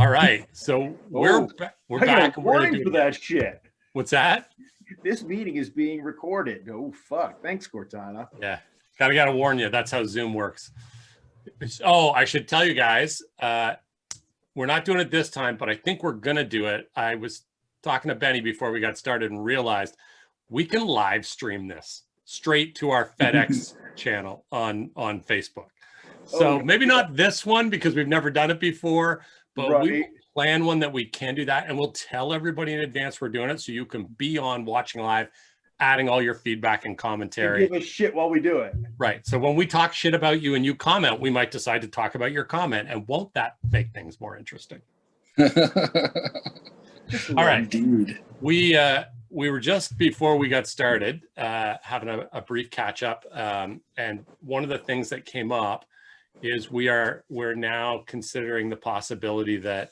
All right, so we're I back. got a We're gonna warning do for that shit. What's that? This meeting is being recorded. Oh fuck! Thanks, Cortana. Yeah, gotta warn you. That's how Zoom works. Oh, I should tell you guys, we're not doing it this time, but I think we're gonna do it. I was talking to Benny before we got started and realized we can live stream this straight to our FedEx channel on Facebook. So maybe not this one because we've never done it before, but we will plan one that we can do that, and we'll tell everybody in advance we're doing it so you can be on watching live, adding all your feedback and commentary. And give us shit while we do it. Right. So when we talk shit about you and you comment, we might decide to talk about your comment, and won't that make things more interesting? All right, dude. We were just before we got started having a brief catch up, and one of the things that came up is we're now considering the possibility that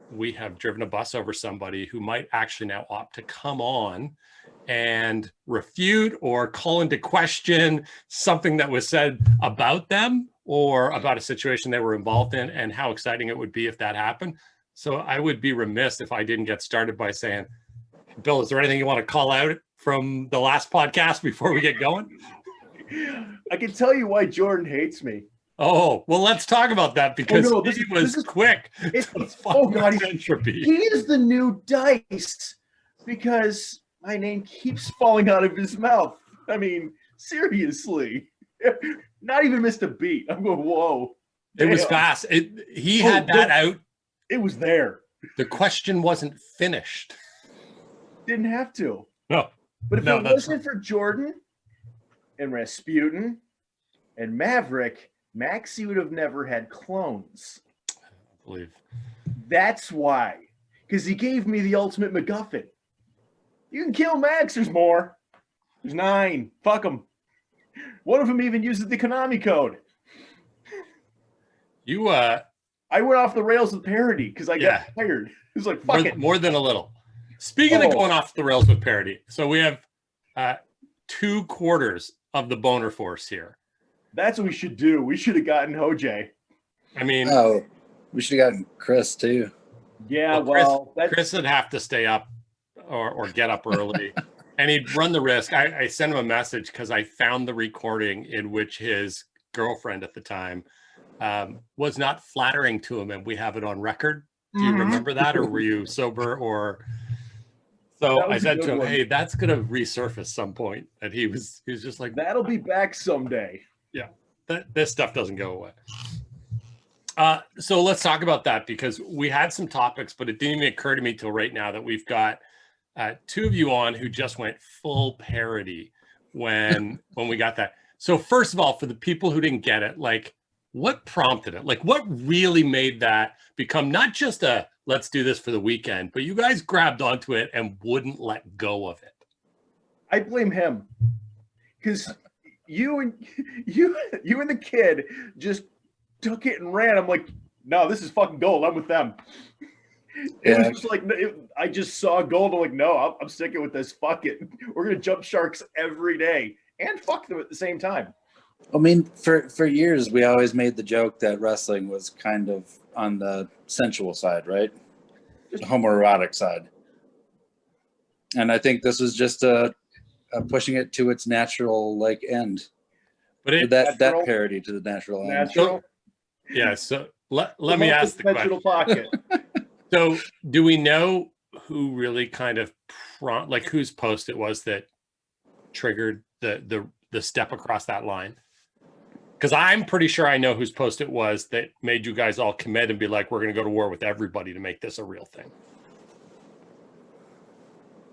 we have driven a bus over somebody who might actually now opt to come on and refute or call into question something that was said about them or about a situation they were involved in, and how exciting it would be if that happened. So I would be remiss if I didn't get started by saying, Bill, is there anything you want to call out from the last podcast before we get going? I can tell you why Jordan hates me. Oh, well, let's talk about that because this was quick. Oh God, Entropy. He is the new Dice because my name keeps falling out of his mouth. I mean, seriously, not even missed a beat. I'm going, whoa. It was fast. He had that out. It was there. The question wasn't finished. Didn't have to. No. But if it wasn't for Jordan and Rasputin and Maverick, Maxie would have never had clones. I believe. That's why. Because he gave me the ultimate MacGuffin. You can kill Max. There's more. There's 9. Fuck them. One of them even uses the Konami code. I went off the rails with parody because I got tired. It was like, fuck it. More than a little. Speaking of going off the rails with parody, so we have 2/4 of the boner force here. That's what we should do. We should have gotten Hoj. I mean, we should have gotten Chris too. Yeah, Chris would have to stay up or get up early, and he'd run the risk. I sent him a message because I found the recording in which his girlfriend at the time was not flattering to him, and we have it on record. Do you remember that, or were you sober? Or so I said to him, "Hey, that's gonna resurface some point." And he was just like, "That'll be back someday." Yeah, this stuff doesn't go away. So let's talk about that because we had some topics, but it didn't even occur to me till right now that we've got 2 of you on who just went full parody when we got that. So first of all, for the people who didn't get it, like, what prompted it? Like, what really made that become not just a let's do this for the weekend, but you guys grabbed onto it and wouldn't let go of it? I blame him because you and the kid just took it and ran. I'm like, no, this is fucking gold. I'm with them. It was just like, I just saw gold. I'm like, no, I'm sticking with this. Fuck it. We're going to jump sharks every day and fuck them at the same time. I mean, for years, we always made the joke that wrestling was kind of on the sensual side, right? The homoerotic side. And I think this was just pushing it to its natural end. But that parody to the natural end. Natural? Yeah, so let me ask the question. Pocket. So do we know who really kind of whose post it was that triggered the step across that line? Because I'm pretty sure I know whose post it was that made you guys all commit and be like, we're going to go to war with everybody to make this a real thing.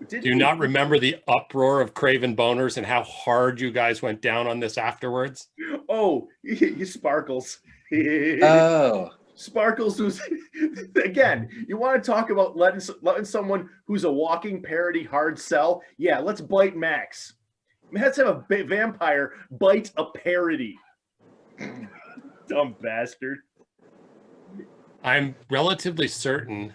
Do you not remember the uproar of Craven Boners and how hard you guys went down on this afterwards? Oh, Sparkles. Oh. Sparkles was, again, you want to talk about letting someone who's a walking parody hard sell? Yeah, let's bite Max. Let's have a vampire bite a parody. Dumb bastard. I'm relatively certain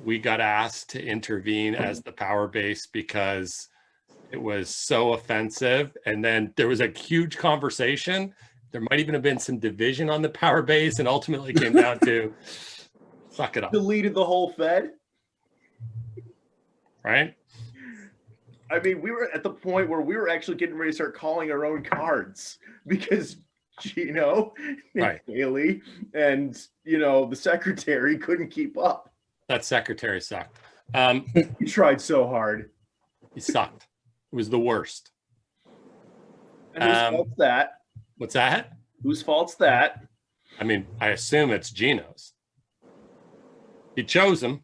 we got asked to intervene as the power base because it was so offensive. And then there was a huge conversation. There might even have been some division on the power base, and ultimately came down to Suck it up. Deleted the whole Fed. Right? I mean, we were at the point where we were actually getting ready to start calling our own cards because Geno and Haley and, the secretary couldn't keep up. That secretary sucked. He tried so hard. He sucked. It was the worst. And whose fault's that? What's that? Whose fault's that? I mean, I assume it's Geno's. He chose him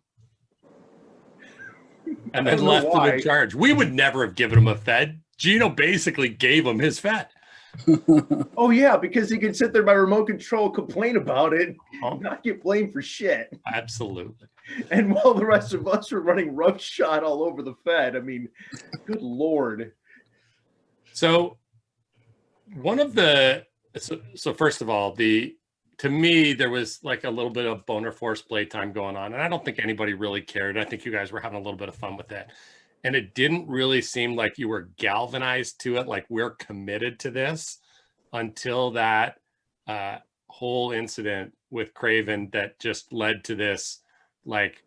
and then left him in charge. We would never have given him a Fed. Geno basically gave him his Fed. Oh, yeah, because he could sit there by remote control, complain about it, not get blamed for shit. Absolutely. And while the rest of us were running roughshod all over the Fed, I mean, good Lord. So one of the, so first of all, to me, there was like a little bit of boner force playtime going on. And I don't think anybody really cared. I think you guys were having a little bit of fun with it. And it didn't really seem like you were galvanized to it. Like we're committed to this until that whole incident with Craven that just led to this. Like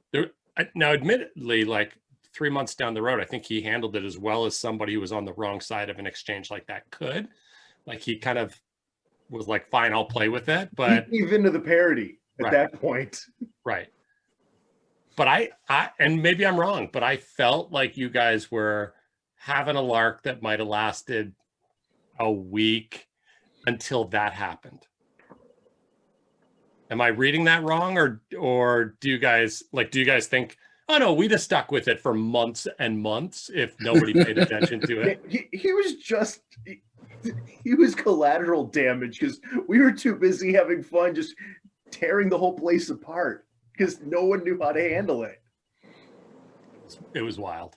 now, admittedly, like 3 months down the road, I think he handled it as well as somebody who was on the wrong side of an exchange like that could. Like he kind of was like, fine, I'll play with it. But he gave into the parody at that point. Right. But I and maybe I'm wrong, but I felt like you guys were having a lark that might have lasted a week until that happened. Am I reading that wrong, or do you guys think, oh no, we'd have stuck with it for months and months if nobody paid attention to it? He was collateral damage because we were too busy having fun just tearing the whole place apart because no one knew how to handle it. It was wild.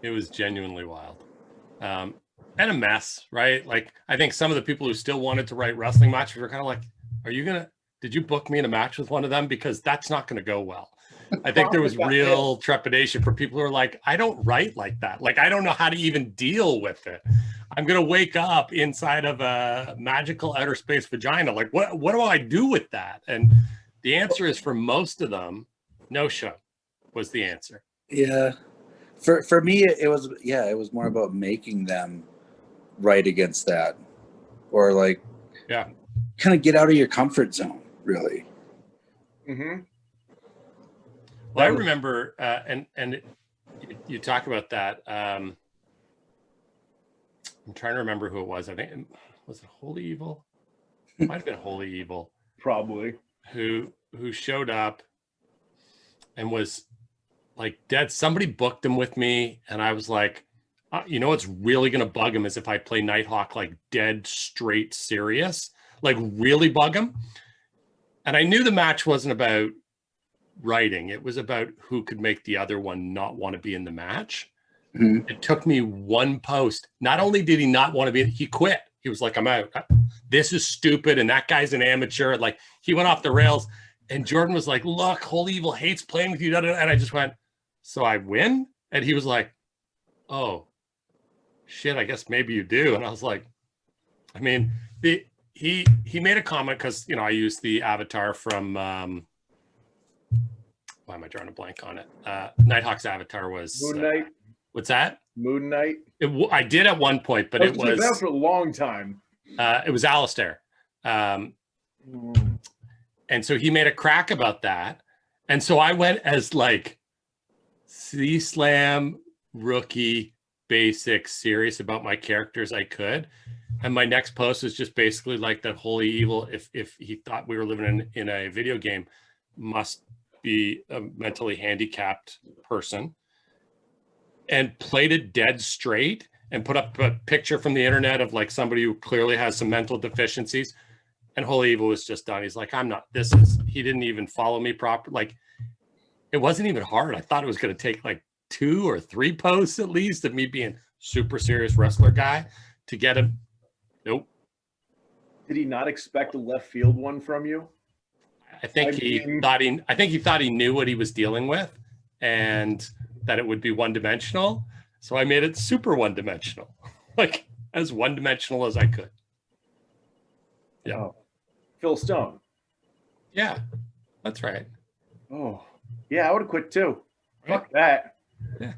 It was genuinely wild. And a mess, right? Like, I think some of the people who still wanted to write wrestling matches were kind of like, did you book me in a match with one of them? Because that's not going to go well. I think there was real trepidation for people who are like, I don't write like that. Like, I don't know how to even deal with it. I'm going to wake up inside of a magical outer space vagina. Like, what do I do with that? And the answer is, for most of them, no show was the answer. Yeah. For me, it was more about making them write against that, or like, kind of get out of your comfort zone, really. Mm-hmm. Well, I remember, you talk about that. I'm trying to remember who it was. I think, was it Holy Evil? It might have been Holy Evil. Probably. Who showed up and was like dead. Somebody booked him with me, and I was like, what's really going to bug him is if I play Nighthawk like dead straight serious, like really bug him. And I knew the match wasn't about writing. It was about who could make the other one not want to be in the match. Mm-hmm. It took me one post. Not only did he not want to be, he quit. He was like, I'm out. This is stupid. And that guy's an amateur. Like, he went off the rails. And Jordan was like, look, Holy Evil hates playing with you. And I just went, so I win? And he was like, oh, shit, I guess maybe you do. And I was like, I mean, he made a comment because, I used the avatar from, why am I drawing a blank on it? Nighthawk's avatar was Moon Knight. What's that? Moon Knight. I did at one point, but it was that for a long time. It was Alistair. And so he made a crack about that. And so I went as like C-Slam rookie basic serious about my characters I could. And my next post was just basically like that Holy Evil, if he thought we were living in a video game, must be a mentally handicapped person, and played it dead straight and put up a picture from the internet of like somebody who clearly has some mental deficiencies. And Holy Evil was just done. He's like, he didn't even follow me properly. Like, it wasn't even hard. I thought it was going to take like 2 or 3 posts at least of me being super serious wrestler guy to get him. Nope. Did he not expect a left field one from you? I think he thought he knew what he was dealing with and that it would be one-dimensional. So I made it super one-dimensional, like as one-dimensional as I could. Yeah. Oh. Phil Stone. Yeah, that's right. Oh, yeah, I would have quit too. Right? Fuck that. It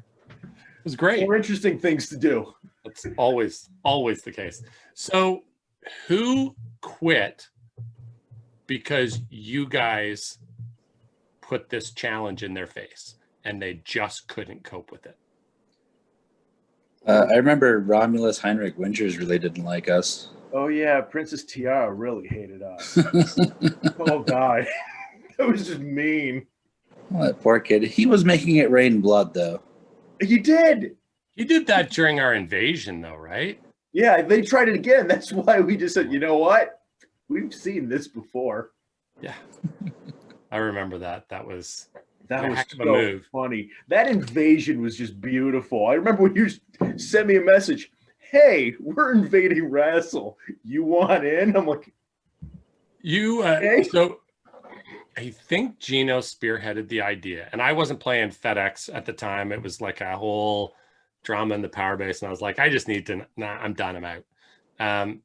was great. More interesting things to do. That's always the case. So who quit because you guys put this challenge in their face and they just couldn't cope with it? I remember Romulus Heinrich Winters really didn't like us. Oh yeah, Princess Tiara really hated us. Oh god, that was just mean. Oh, that poor kid. He was making it rain blood, though. You did. You did that during our invasion, though, right? Yeah, they tried it again. That's why we just said, you know what? We've seen this before. Yeah, I remember that. That was That a was heck of a so move. funny. That invasion was just beautiful. I remember when you sent me a message. Hey, we're invading Wrestle. You want in? I'm like, You okay. So I think Geno spearheaded the idea, and I wasn't playing FedEx at the time. It was like a whole drama in the power base, and I was like, I just need to. Nah, I'm done. I'm out.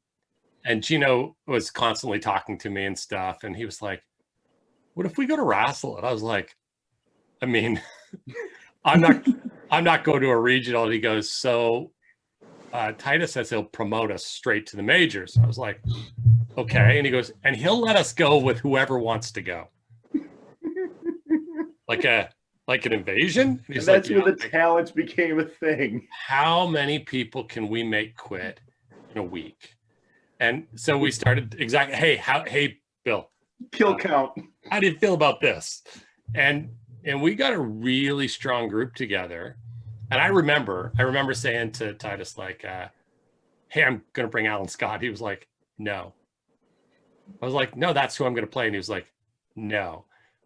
And Geno was constantly talking to me and stuff, and he was like, "What if we go to Wrestle?" And I was like, "I mean, I'm not going to a regional." And he goes, "So Titus says he'll promote us straight to the majors." I was like, "Okay." And he goes, "And he'll let us go with whoever wants to go." Like an invasion? And And he's that's like, where yeah. the talents became a thing. How many people can we make quit in a week? And so we started exactly, hey, Bill, Kill count. how do you feel about this? And we got a really strong group together. And I remember saying to Titus, like, hey, I'm going to bring Alan Scott. He was like, no. I was like, no, that's who I'm going to play. And he was like, no.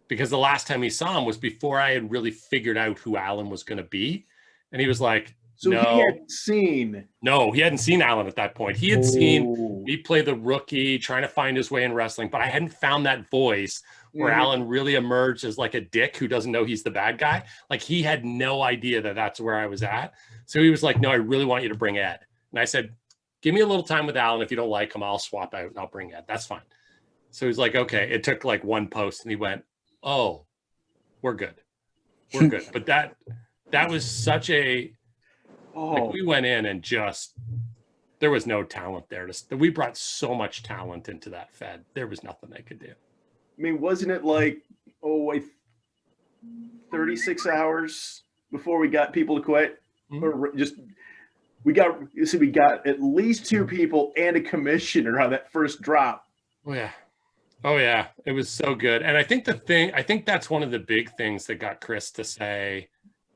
Because the last time he saw him was before I had really figured out who Alan was going to be. And he was like, So no. he had seen. No, he hadn't seen Alan at that point. He had seen me play the rookie, trying to find his way in wrestling, but I hadn't found that voice where Alan really emerged as like a dick who doesn't know he's the bad guy. Like he had no idea that that's where I was at. So he was like, no, I really want you to bring Ed. And I said, give me a little time with Alan. If you don't like him, I'll swap out and I'll bring Ed. That's fine. So he's like, okay. It took like one post and he went, oh, we're good. We're good. But that was such a, like we went in and just, there was no talent there. We brought so much talent into that Fed. There was nothing they could do. I mean, wasn't it like, 36 hours before we got people to quit? Mm-hmm. Or just, we got at least 2 people and a commissioner on that first drop. Oh yeah. It was so good. And I think that's one of the big things that got Chris to say,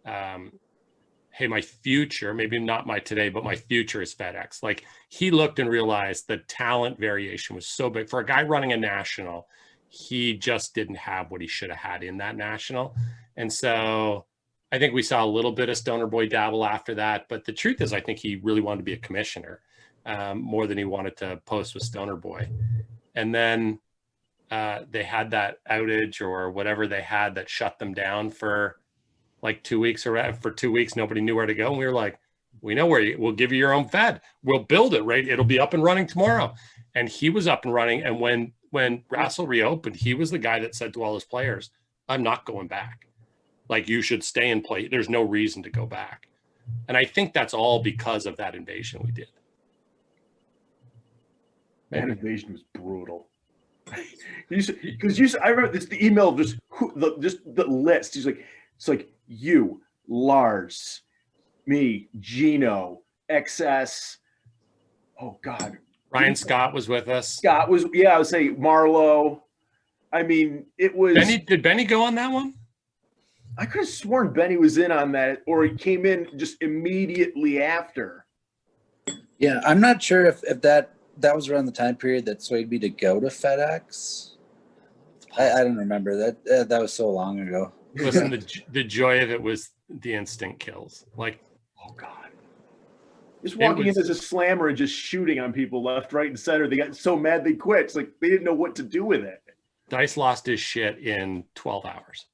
hey, my future, maybe not my today, but my future is FedEx. Like he looked and realized the talent variation was so big for a guy running a national. He just didn't have what he should have had in that national. And so I think we saw a little bit of Stoner Boy dabble after that. But the truth is, I think he really wanted to be a commissioner more than he wanted to post with Stoner Boy. And then they had that outage or whatever they had that shut them down for like 2 weeks, or for 2 weeks, nobody knew where to go. And we were like, we know where we'll give you your own Fed. We'll build it, right? It'll be up and running tomorrow. And he was up and running. And when Wrestle reopened, he was the guy that said to all his players, I'm not going back. Like you should stay and play. There's no reason to go back. And I think that's all because of that invasion we did. That invasion was brutal. Because I remember this, the email, just the list. He's like, it's like you, Lars, me, Geno, XS. Oh God, Ryan Scott was with us. Scott was, yeah. I would say Marlowe. I mean, it was. Did Benny go on that one? I could have sworn Benny was in on that, or he came in just immediately after. Yeah, I'm not sure if that was around the time period that swayed me to go to FedEx. I don't remember that. That was so long ago. Listen, the joy of it was the instant kills. Like, oh God, just walking in as a slammer and just shooting on people left, right, and center. They got so mad they quit. It's like they didn't know what to do with it. Dice lost his shit in 12 hours.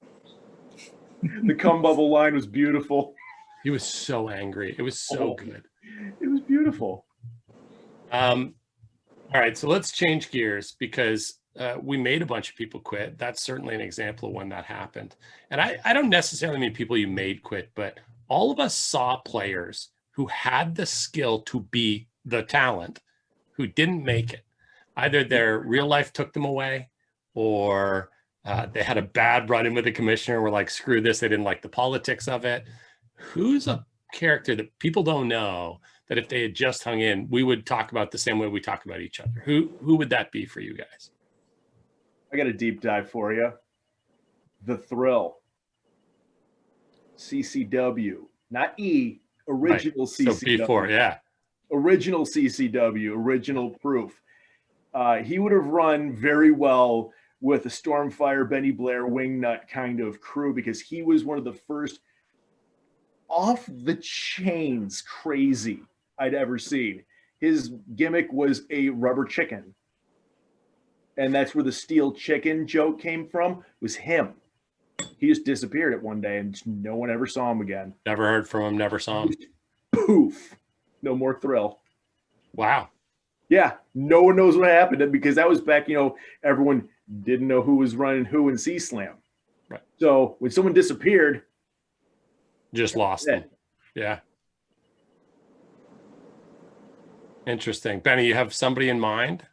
The cum bubble line was beautiful. He was so angry. It was so good. It was beautiful. All right, so let's change gears because we made a bunch of people quit. That's certainly an example of when that happened. And I don't necessarily mean people you made quit, but all of us saw players who had the skill to be the talent who didn't make it. Either their real life took them away, or they had a bad run-in with the commissioner. We're like, screw this. They didn't like the politics of it. Who's a character that people don't know that if they had just hung in, we would talk about the same way we talk about each other? Who would that be for you guys? I got a deep dive for you. The Thrill. CCW. Not E. Original right. CCW. So before, yeah. Original CCW. Original proof. He would have run very well with a Stormfire, Benny Blair, Wingnut kind of crew, because he was one of the first off the chains crazy I'd ever seen. His gimmick was a rubber chicken. And that's where the steel chicken joke came from, was him. He just disappeared at one day and no one ever saw him again. Never heard from him, never saw him. Poof. No more Thrill. Wow. Yeah, no one knows what happened, because that was back, everyone didn't know who was running who in C-Slam. Right. So when someone disappeared, just lost them. Yeah. Interesting. Benny, you have somebody in mind?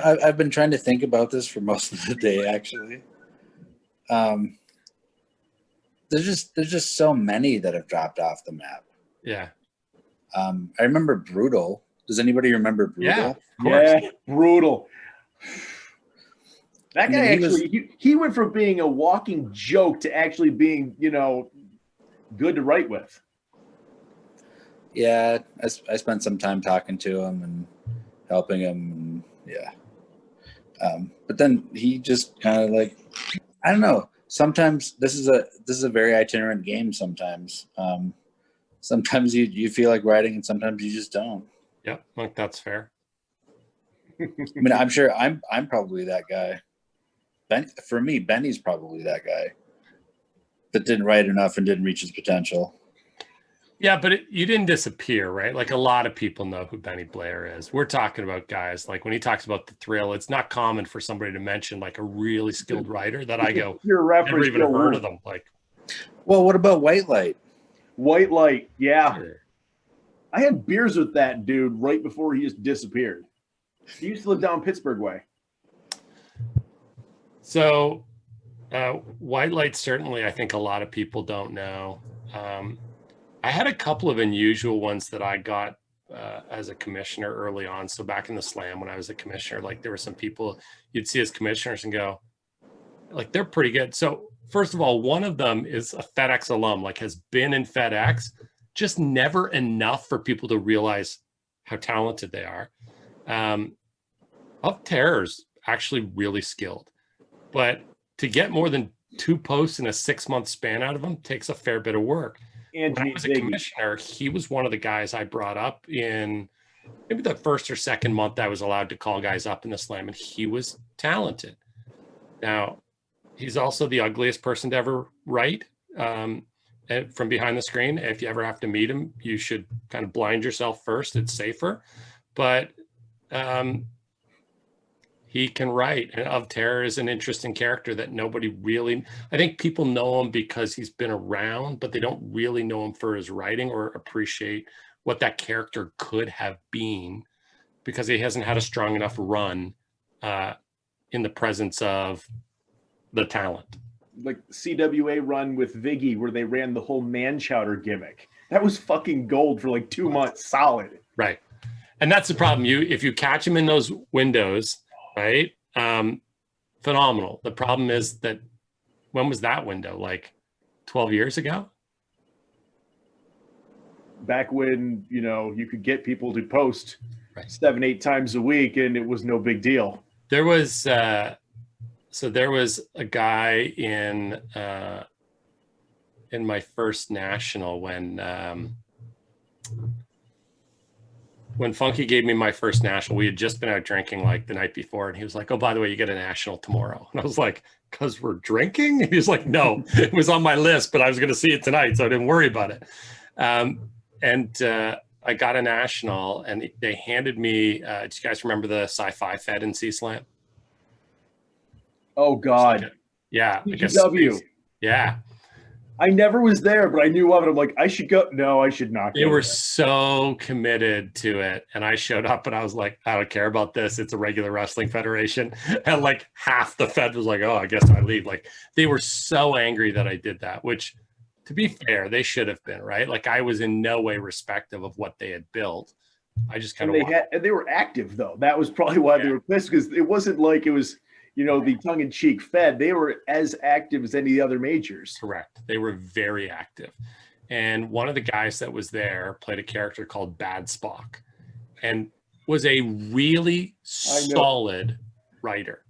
I've been trying to think about this for most of the day, actually. There's just so many that have dropped off the map. Yeah. I remember Brutal. Does anybody remember Brutal? Yeah, of course. Yeah, Brutal. That guy he went from being a walking joke to actually being, good to write with. Yeah, I spent some time talking to him and helping him, and yeah. But then he just kind of like, I don't know. Sometimes this is a very itinerant game. Sometimes you feel like writing, and sometimes you just don't. Yep, like that's fair. I mean, I'm sure I'm probably that guy. For me, Benny's probably that guy that didn't write enough and didn't reach his potential. Yeah, but you didn't disappear, right? Like a lot of people know who Benny Blair is. We're talking about guys like when he talks about the Thrill, it's not common for somebody to mention like a really skilled writer that I go, never even heard of them. Like, well, what about White Light? White Light, yeah. Sure. I had beers with that dude right before he just disappeared. He used to live down Pittsburgh way. So White Light, certainly, I think a lot of people don't know. I had a couple of unusual ones that I got as a commissioner early on. So back in the Slam, when I was a commissioner, like there were some people you'd see as commissioners and go, like, they're pretty good. So first of all, one of them is a FedEx alum, like has been in FedEx, just never enough for people to realize how talented they are. Of Terror's actually really skilled, but to get more than 2 posts in a 6-month span out of him takes a fair bit of work. And when I was a commissioner, he was one of the guys I brought up in maybe the first or second month I was allowed to call guys up in the Slam, and he was talented. Now, he's also the ugliest person to ever write from behind the screen. If you ever have to meet him, you should kind of blind yourself first. It's safer. But he can write. And Of Terror is an interesting character that nobody really, I think people know him because he's been around, but they don't really know him for his writing or appreciate what that character could have been because he hasn't had a strong enough run in the presence of the talent. Like CWA run with Viggy where they ran the whole man chowder gimmick. That was fucking gold for like 2 months solid. Right. And that's the problem. If you catch him in those windows, right? Phenomenal. The problem is that when was that window? Like 12 years ago? Back when, you could get people to post 7-8 times a week and it was no big deal. There was there was a guy in my first national when Funky gave me my first national. We had just been out drinking like the night before, and he was like, "Oh, by the way, you get a national tomorrow." And I was like, "'Cause we're drinking?" He was like, "No, it was on my list, but I was going to see it tonight, so I didn't worry about it." And I got a national, and they handed me. Do you guys remember the sci-fi Fed in C-Slam? Oh God. Yeah, I guess. CGW. Yeah, I never was there, but I knew of it. I'm like, I should go. No, I should not go. they were there. so committed to it, and I showed up, and I was like, I don't care about this. It's a regular wrestling federation, and like half the Fed was like, oh, I guess I leave. Like they were so angry that I did that, which, to be fair, they should have been, right? Like I was in no way respective of what they had built. I just kind of and they were active though. That was probably why they were pissed, because it wasn't like it was, you know, the tongue-in-cheek Fed. They were as active as any other majors. Correct. They were very active. And one of the guys that was there played a character called Bad Spock and was a really solid writer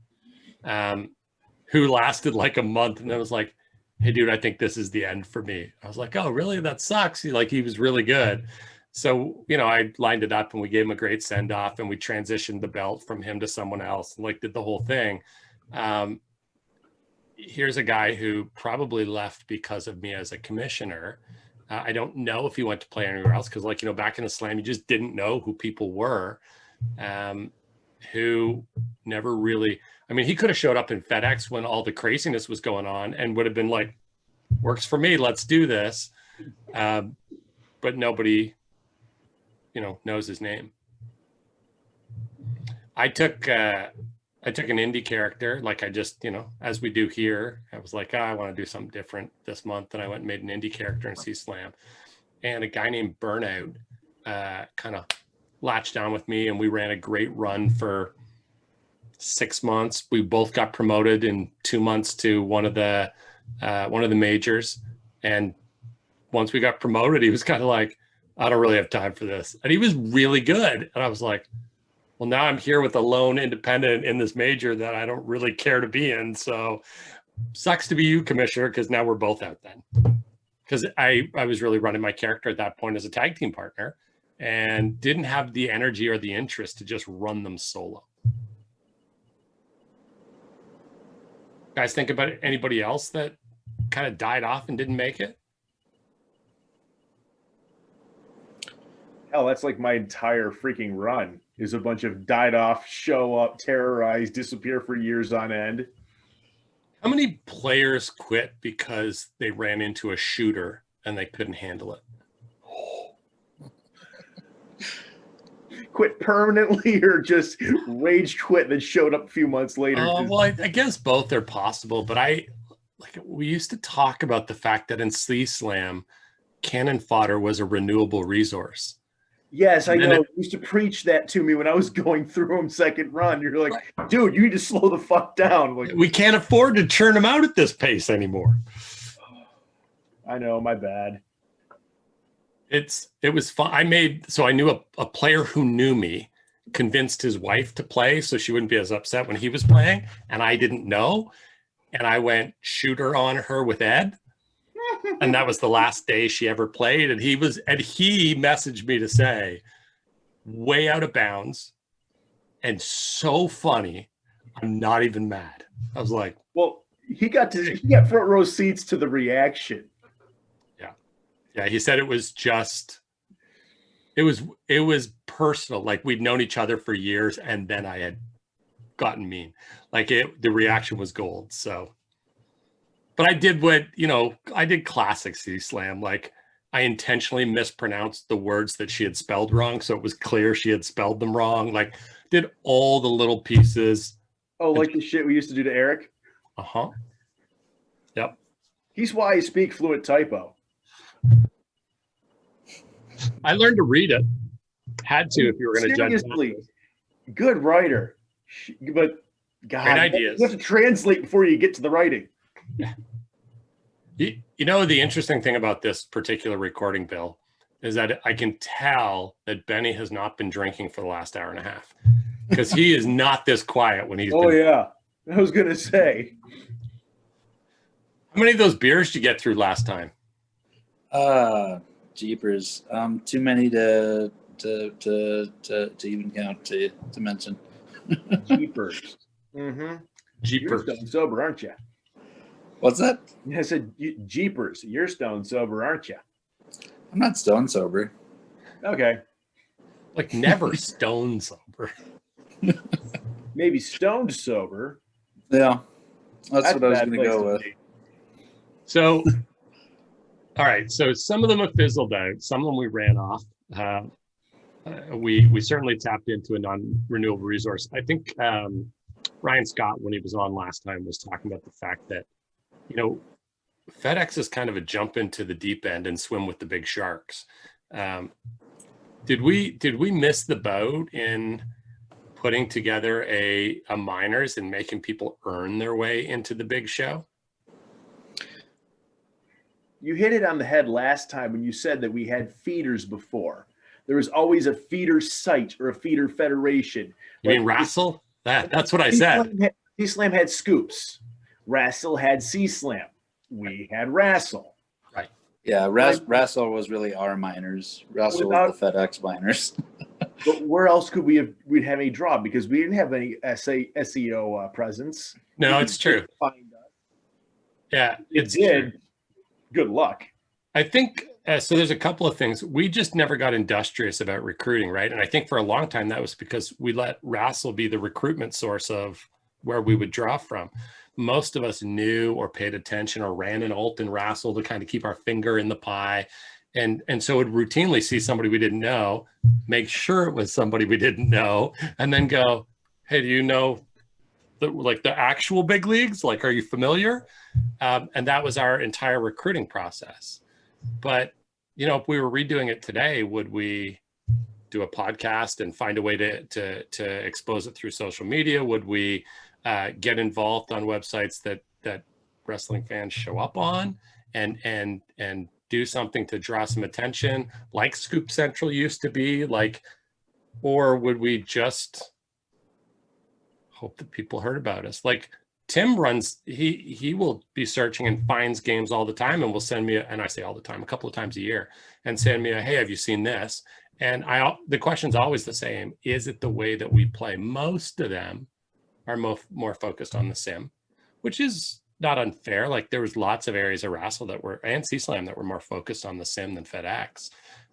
who lasted like a month, and then was like, hey, dude, I think this is the end for me. I was like, oh, really? That sucks. He was really good. So, you know, I lined it up and we gave him a great send off, and we transitioned the belt from him to someone else and like did the whole thing. Here's a guy who probably left because of me as a commissioner. I don't know if he went to play anywhere else, because, like, you know, back in the Slam, you just didn't know who people were, who never really, I mean, he could have showed up in FedEx when all the craziness was going on and would have been like, works for me, let's do this. But nobody, you know, knows his name. I took an indie character, like I just, you know, as we do here, I was like, oh, I want to do something different this month. And I went and made an indie character in C-Slam. And a guy named Burnout kind of latched on with me, and we ran a great run for 6 months. We both got promoted in 2 months to one of the majors. And once we got promoted, he was kind of like, I don't really have time for this. And he was really good. And I was like, well, now I'm here with a lone independent in this major that I don't really care to be in. So sucks to be you, Commissioner, because now we're both out then. Because I was really running my character at that point as a tag team partner and didn't have the energy or the interest to just run them solo. Guys, think about anybody else that kind of died off and didn't make it? Hell, that's like my entire freaking run is a bunch of died off, show up, terrorize, disappear for years on end. How many players quit because they ran into a shooter and they couldn't handle it? Quit permanently or just rage quit and then showed up a few months later? Well, I guess both are possible, but we used to talk about the fact that in C-Slam, cannon fodder was a renewable resource. Yes, I know. You used to preach that to me when I was going through them second run. You're like, dude, you need to slow the fuck down. Like, we can't afford to churn them out at this pace anymore. I know, my bad. It was fun. I knew a player who knew me, convinced his wife to play so she wouldn't be as upset when he was playing, and I didn't know. And I went shooter on her with Ed. And that was the last day she ever played. And he messaged me to say, way out of bounds and so funny, I'm not even mad. I was like, well, he got front row seats to the reaction. Yeah. He said it was personal. Like we'd known each other for years, and then I had gotten mean. Like the reaction was gold. So, but I did I did classic C-Slam. Like I intentionally mispronounced the words that she had spelled wrong, so it was clear she had spelled them wrong. Like did all the little pieces. Oh, like the shit we used to do to Eric? Uh-huh. Yep. He's why I speak fluent typo. I learned to read it. Had to if you were going to judge. Seriously, good writer. But God, great ideas. You have to translate before you get to the writing. Yeah. You know, the interesting thing about this particular recording, Bill, is that I can tell that Benny has not been drinking for the last hour and a half, because he is not this quiet when he's. Yeah, I was gonna say. How many of those beers did you get through last time? Jeepers, too many to even count to mention. Jeepers. Mm-hmm. Jeepers. You're stone sober, aren't you? What's that? I said, Jeepers. You're stone sober, aren't you? I'm not stone sober. Okay. Like never stone sober. Maybe stoned sober. Yeah, that's what I was a bad going to place go with. be. So, all right. So some of them have fizzled out. Some of them we ran off. We certainly tapped into a non-renewable resource. I think Ryan Scott, when he was on last time, was talking about the fact that, you know, FedEx is kind of a jump into the deep end and swim with the big sharks. Did we miss the boat in putting together a minors and making people earn their way into the big show? You hit it on the head last time when you said that we had feeders before. There was always a feeder site or a feeder federation. You mean Wrestle? That's what I said. C-Slam had Scoops. Wrestle had C-Slam. We had Wrestle. Right. Yeah, Wrestle was really our minors. Wrestle was the FedEx minors. But where else could we'd have a draw, because we didn't have any SEO presence. No, it's true. Find us. Yeah, it's true. Good luck. I think so. There's a couple of things. We just never got industrious about recruiting, right? And I think for a long time that was because we let Wrestle be the recruitment source of where we would draw from. Most of us knew or paid attention or ran an alt in Wrestle to kind of keep our finger in the pie. And so would routinely see somebody we didn't know, make sure it was somebody we didn't know, and then go, hey, do you know the actual big leagues? Like, are you familiar? And that was our entire recruiting process. But, you know, if we were redoing it today, would we do a podcast and find a way to expose it through social media? Would we get involved on websites that wrestling fans show up on and do something to draw some attention, like Scoop Central used to be, like, or would we just hope that people heard about us? Like Tim runs, he will be searching and finds games all the time and will send me, and I say all the time, a couple of times a year, and send me a, hey, have you seen this? And the question's always the same. Is it the way that we play? Most of them are more focused on the sim, which is not unfair. Like there was lots of areas of Wrestle and C-Slam that were more focused on the sim than FedEx.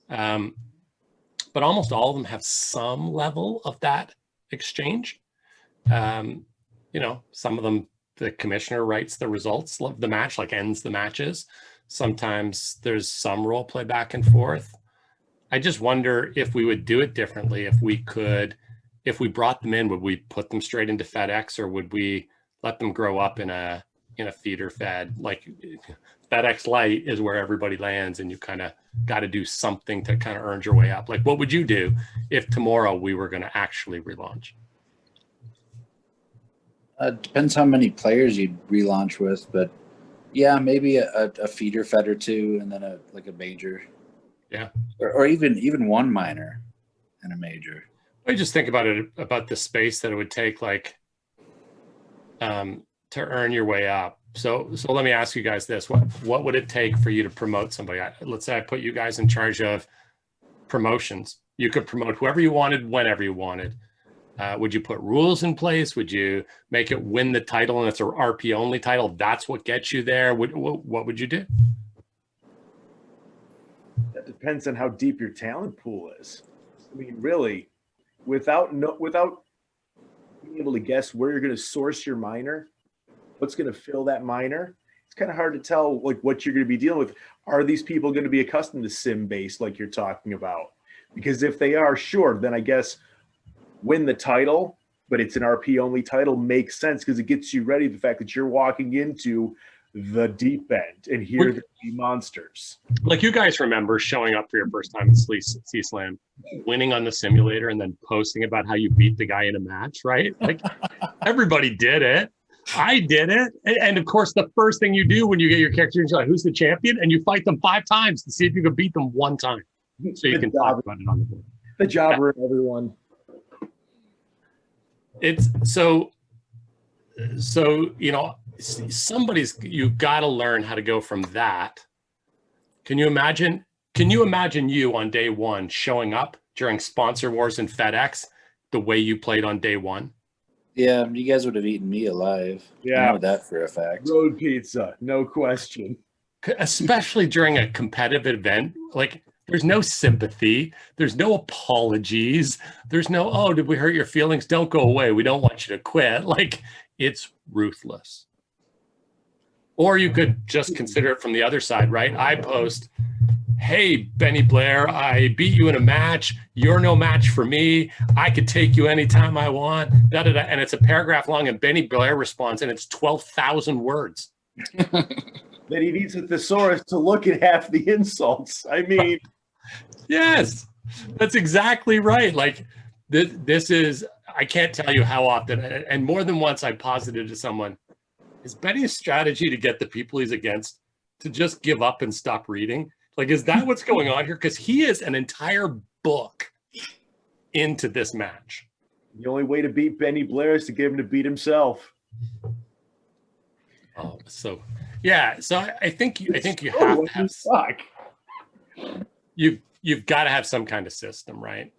But almost all of them have some level of that exchange. You know, some of them, the commissioner writes the results of the match, like ends the matches. Sometimes there's some role play back and forth. I just wonder if we would do it differently. If we brought them in, would we put them straight into FedEx, or would we let them grow up in a feeder fed? Like FedEx Lite is where everybody lands, and you kind of got to do something to kind of earn your way up. Like, what would you do if tomorrow we were going to actually relaunch? Depends how many players you'd relaunch with, but yeah, maybe a feeder fed or two, and then a major. Yeah, or even one minor and a major. I just think about the space that it would take, like, to earn your way up. So let me ask you guys this: what would it take for you to promote somebody? Let's say I put you guys in charge of promotions. You could promote whoever you wanted, whenever you wanted. Would you put rules in place? Would you make it win the title and it's a RP only title? That's what gets you there. What would you do? That depends on how deep your talent pool is. I mean, really, without being able to guess where you're going to source your minor, what's going to fill that minor, it's kind of hard to tell like what you're going to be dealing with. Are these people going to be accustomed to sim based like you're talking about? Because if they are, sure, then I guess win the title, but it's an RP only title makes sense because it gets you ready. The fact that you're walking into the deep end and here there be monsters. Like, you guys remember showing up for your first time in C-Slam, winning on the simulator, and then posting about how you beat the guy in a match, right? Like, everybody did it. I did it. And of course, the first thing you do when you get your character, you're like, who's the champion? And you fight them 5 times to see if you can beat them 1 time. So you can talk about it on the board. The jobber, everyone. It's so, you know, you've got to learn how to go from that. Can you imagine you on day 1 showing up during sponsor wars and FedEx the way you played on day 1? Yeah, you guys would have eaten me alive. Yeah, I know that for a fact. Road pizza, no question. Especially during a competitive event. Like, There's no sympathy. There's no apologies. There's no, oh, did we hurt your feelings? Don't go away. We don't want you to quit. Like, it's ruthless. Or you could just consider it from the other side, right? I post, hey, Benny Blair, I beat you in a match. You're no match for me. I could take you anytime I want. Da, da, da. And it's a paragraph long, and Benny Blair responds, and it's 12,000 words. Then he needs a thesaurus to look at half the insults. I mean, yes, that's exactly right. Like this is, I can't tell you how often, and more than once I posited to someone, is Benny's strategy to get the people he's against to just give up and stop reading? Like, is that what's going on here? Because he is an entire book into this match. The only way to beat Benny Blair is to get him to beat himself. Oh, so yeah. So I think you have to have, you've got to have some kind of system, right?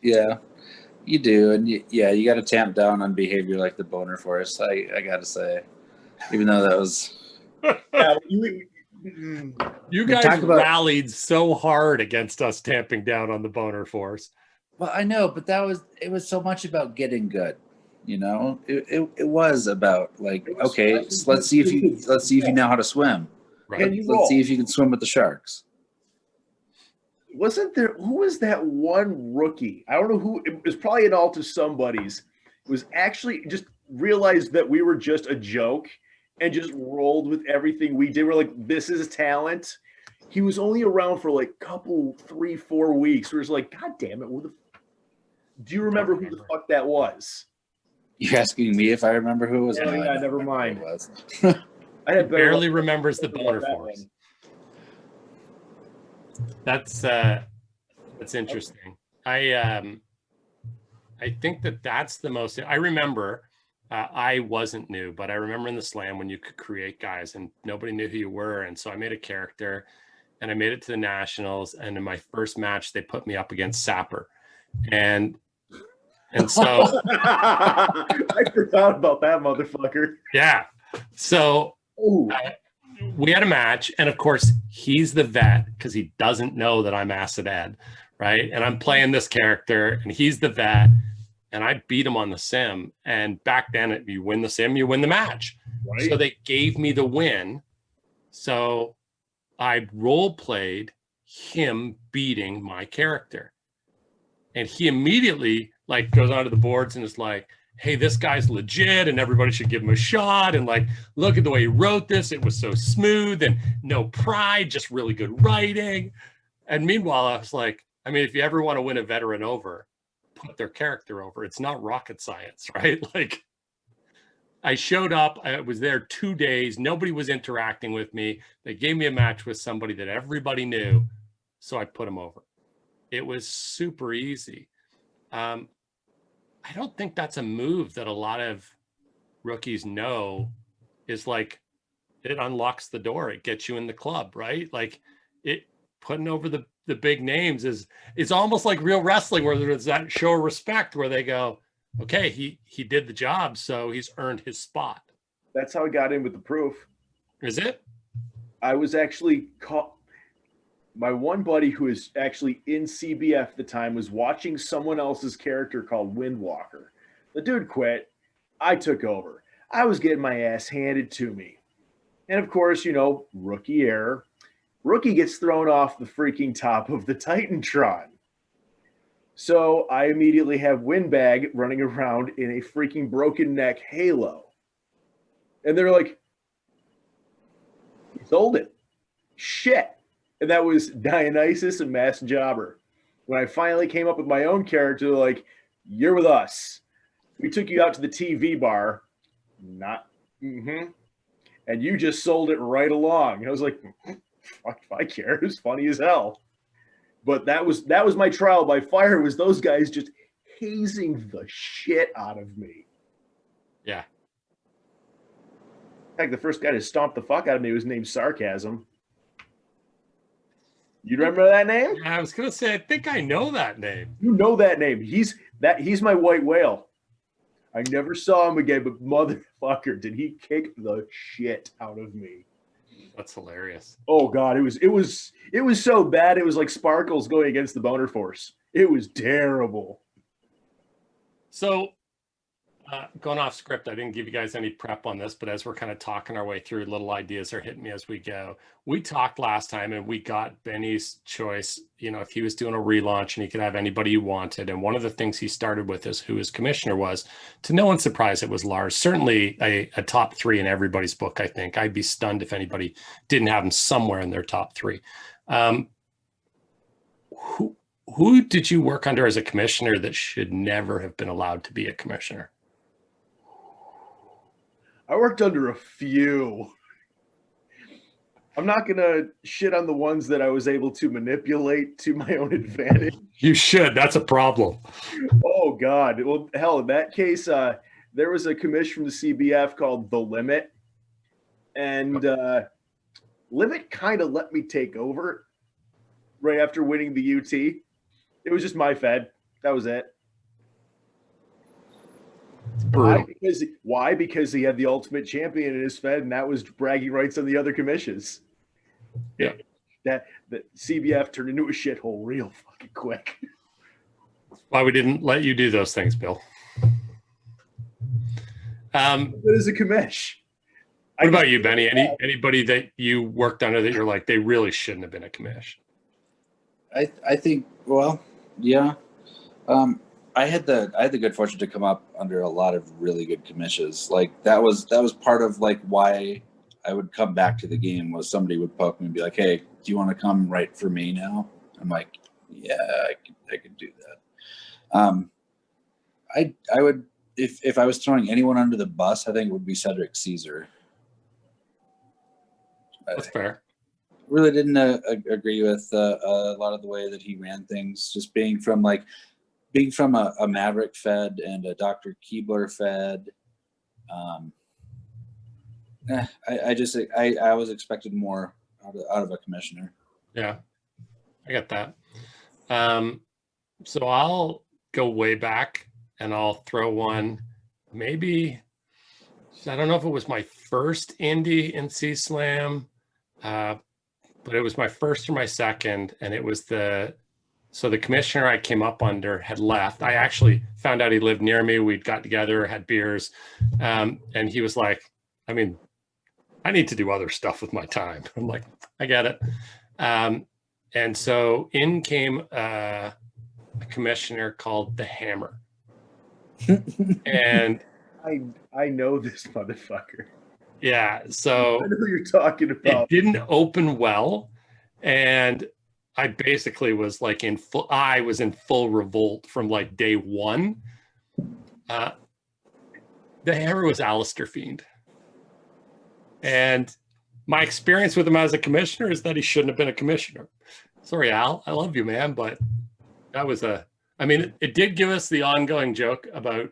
Yeah, you do, and you got to tamp down on behavior like the boner force. I got to say, even though that was. Yeah, you guys rallied so hard against us tamping down on the boner force. Well, I know, but it was so much about getting good. You know, it was about like, okay, so let's see if you know how to swim. Right. Let's see if you can swim with the sharks. Wasn't there? Who was that one rookie? I don't know who. It was probably an all to somebody's. It was actually just realized that we were just a joke and just rolled with everything we did. We're like, this is talent. He was only around for like couple 3-4 weeks. We're just like, God damn it! Do you remember who the fuck that was? You're asking me if I remember who it was? Yeah, never mind. I had barely remembers the boner force. That's interesting. I think that's the most. I remember. I wasn't new, but I remember in the Slam when you could create guys and nobody knew who you were, and so I made a character, and I made it to the Nationals. And in my first match, they put me up against Sapper, and so I forgot about that motherfucker. Yeah. So we had a match, and of course he's the vet because he doesn't know that I'm Acid Ed, right? And I'm playing this character, and he's the vet, and I beat him on the sim. And back then, if you win the sim, you win the match. Right. So they gave me the win. So I role played him beating my character, and he immediately like goes onto the boards and is like, hey, this guy's legit and everybody should give him a shot. And like, look at the way he wrote this. It was so smooth and no pride, just really good writing. And meanwhile, I was like, I mean, if you ever want to win a veteran over, put their character over. It's not rocket science, right? Like, I showed up, I was there 2 days. Nobody was interacting with me. They gave me a match with somebody that everybody knew. So I put him over. It was super easy. I don't think that's a move that a lot of rookies know is like, it unlocks the door. It gets you in the club, right? Like it putting over the big names is almost like real wrestling where there's that show of respect where they go, okay, he did the job, so he's earned his spot. That's how I got in with the proof. Is it? I was actually caught. My one buddy who is actually in CBF at the time was watching someone else's character called Windwalker. The dude quit. I took over. I was getting my ass handed to me. And of course, you know, rookie error. Rookie gets thrown off the freaking top of the Titantron. So I immediately have Windbag running around in a freaking broken neck halo. And they're like, he sold it. Shit. And that was Dionysus and Mass Jobber. When I finally came up with my own character, they're like, you're with us. We took you out to the TV bar. Not, and you just sold it right along. And I was like, fuck if I care. It was funny as hell. But that was my trial by fire, was those guys just hazing the shit out of me. Yeah. In fact, the first guy to stomp the fuck out of me was named Sarcasm. You remember that name? I was gonna say, I think I know that name. You know that name. He's my white whale. I never saw him again, but motherfucker, did he kick the shit out of me. That's hilarious. Oh God, it was so bad. It was like Sparkles going against the Boner Force. It was terrible. So going off script, I didn't give you guys any prep on this, but as we're kind of talking our way through, little ideas are hitting me as we go. We talked last time and we got Benny's choice, you know, if he was doing a relaunch and he could have anybody he wanted. And one of the things he started with is who his commissioner was. To no one's surprise, it was Lars. Certainly a top three in everybody's book, I think. I'd be stunned if anybody didn't have him somewhere in their top three. Who did you work under as a commissioner that should never have been allowed to be a commissioner? I worked under a few. I'm not going to shit on the ones that I was able to manipulate to my own advantage. You should. That's a problem. Oh, God. Well, hell, in that case, there was a commission from the CBF called The Limit. And Limit kind of let me take over right after winning the UT. It was just my Fed. That was it. Why? Because he had the ultimate champion in his Fed, and that was bragging rights on the other commissions. Yeah. That CBF turned into a shithole real fucking quick. Why we didn't let you do those things, Bill. Good as a commish. What about you, Benny? Anybody that you worked under that you're like, they really shouldn't have been a commish? I think, well, yeah. I had the good fortune to come up under a lot of really good commissions. Like that was part of like why I would come back to the game, was somebody would poke me and be like, "Hey, do you want to come write for me now?" I'm like, "Yeah, I could do that." I would, if I was throwing anyone under the bus, I think it would be Cedric Caesar. That's fair. Really didn't agree with a lot of the way that he ran things. Just being from a Maverick Fed and a Dr. Keebler Fed. I was expected more out of a commissioner. Yeah, I get that. So I'll go way back and I'll throw one. Maybe, I don't know if it was my first Indy in C-Slam, but it was my first or my second, and it was the commissioner I came up under had left. I actually found out he lived near me. We'd got together, had beers, and he was like, I mean, I need to do other stuff with my time. I'm like, I get it. And so in came a commissioner called the Hammer. And I know this motherfucker. Yeah, so I know who you're talking about. It didn't open well, and I basically was like in full revolt from like day one. The Hammer was Alistair Fiend. And my experience with him as a commissioner is that he shouldn't have been a commissioner. Sorry, Al, I love you, man, but that was it did give us the ongoing joke about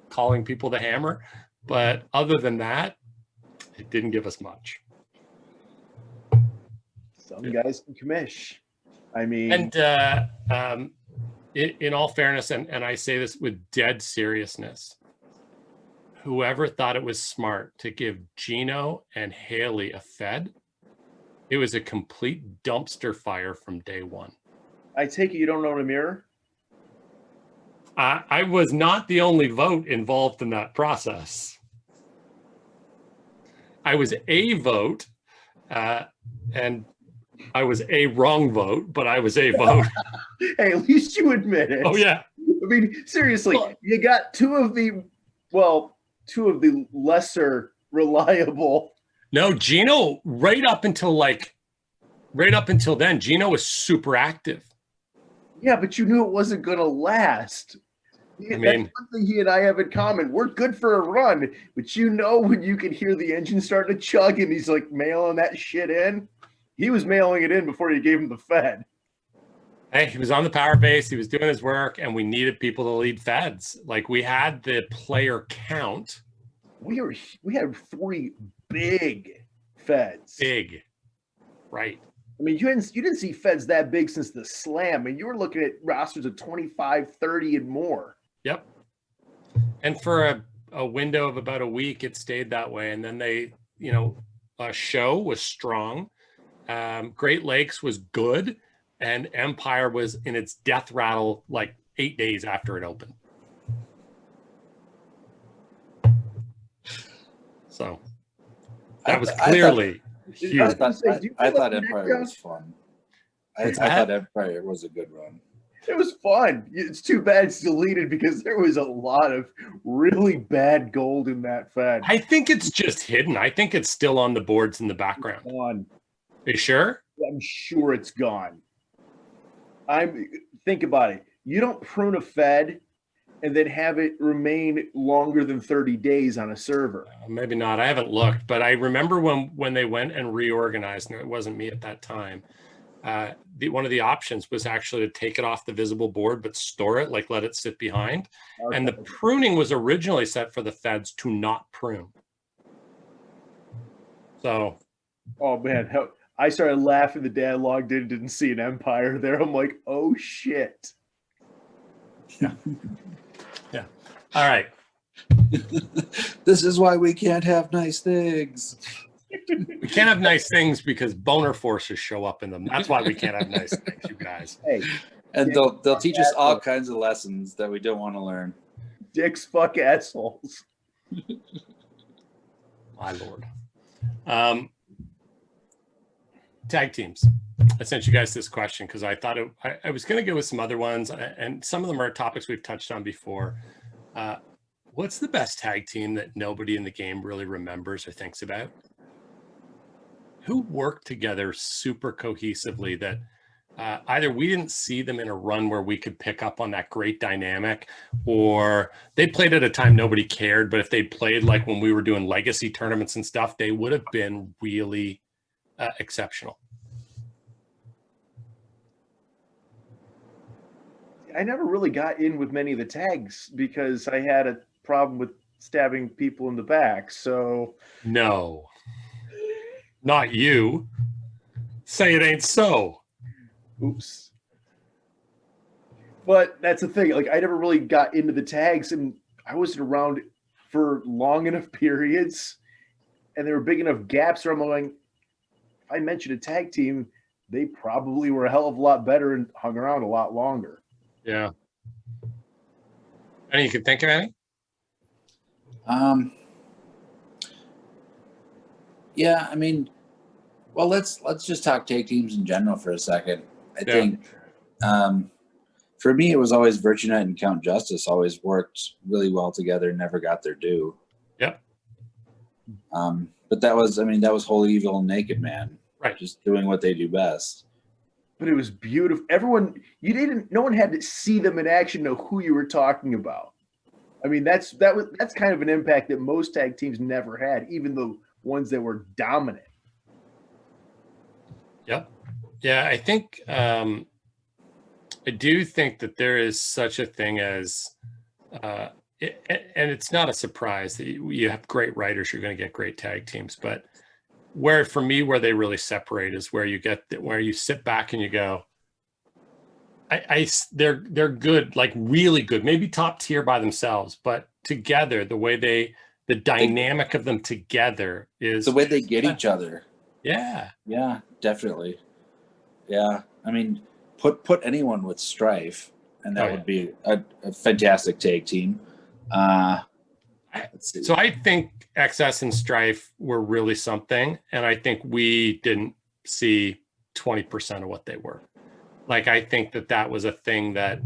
calling people the Hammer, but other than that, it didn't give us much. Some guys can commish. I mean, and in all fairness, and I say this with dead seriousness, whoever thought it was smart to give Geno and Haley a Fed, it was a complete dumpster fire from day one. I take it you don't own a mirror? I was not the only vote involved in that process. I was a vote, and I was a wrong vote, but I was a vote. Hey, at least you admit it. Oh, yeah. I mean, seriously, you got two of the lesser reliable. No, Geno, right up until then, Geno was super active. Yeah, but you knew it wasn't going to last. That's one thing he and I have in common. We're good for a run, but you know when you can hear the engine starting to chug and he's like mailing that shit in? He was mailing it in before you gave him the Fed. Hey, he was on the power base. He was doing his work, and we needed people to lead Feds. Like, we had the player count. We had 3 big Feds. Big, right. I mean, you didn't see Feds that big since the Slam. I mean, you were looking at rosters of 25, 30, and more. Yep. And for a window of about a week, it stayed that way. And then they, show was strong. Great Lakes was good, and Empire was in its death rattle like 8 days after it opened. So that was clearly huge. I thought Empire was fun. I thought Empire was a good run. It was fun. It's too bad it's deleted because there was a lot of really bad gold in that Fed. I think it's just hidden. I think it's still on the boards in the background. Gone. Are you sure? I'm sure it's gone. Think about it. You don't prune a Fed and then have it remain longer than 30 days on a server. Maybe not. I haven't looked, but I remember when they went and reorganized, and it wasn't me at that time. One of the options was actually to take it off the visible board, but store it, like let it sit behind. Okay. And the pruning was originally set for the Feds to not prune. So. Oh man, I started laughing the day I logged in, didn't see an Empire there. I'm like, oh shit. Yeah. Yeah. All right. This is why we can't have nice things. We can't have nice things because boner forces show up in them. That's why we can't have nice things, you guys. Hey, and they'll teach us all kinds of lessons that we don't want to learn. Dicks fuck assholes. My lord. Tag teams. I sent you guys this question because I thought I was going to go with some other ones, and some of them are topics we've touched on before. What's the best tag team that nobody in the game really remembers or thinks about? Who worked together super cohesively that either we didn't see them in a run where we could pick up on that great dynamic, or they played at a time nobody cared, but if they played like when we were doing legacy tournaments and stuff, they would have been really exceptional. I never really got in with many of the tags because I had a problem with stabbing people in the back. So no, not you. Say it ain't so. Oops. But that's the thing. Like I never really got into the tags, and I wasn't around for long enough periods, and there were big enough gaps where I'm going, if I mentioned a tag team, they probably were a hell of a lot better and hung around a lot longer. Yeah. Any you can think of any? Yeah, I mean, well, let's just talk tag teams in general for a second. I think for me, it was always Virtue Knight and Count Justice always worked really well together, never got their due. Yep. But that was Holy Evil and Naked Man. Right. Just doing what they do best. But it was beautiful. No one had to see them in action, know who you were talking about. I mean, that's kind of an impact that most tag teams never had, even the ones that were dominant. Yep. Yeah, I think I do think that there is such a thing as and it's not a surprise that you have great writers, you're going to get great tag teams, but where they really separate is where you sit back and you go, they're good, like really good, maybe top tier by themselves, but together, the dynamic of them together is the way they get each other. Yeah. Yeah, definitely. Yeah. I mean, put anyone with Stryfe and that would be a fantastic tag team. So I think XS and Stryfe were really something, and I think we didn't see 20% of what they were. Like, I think that was a thing that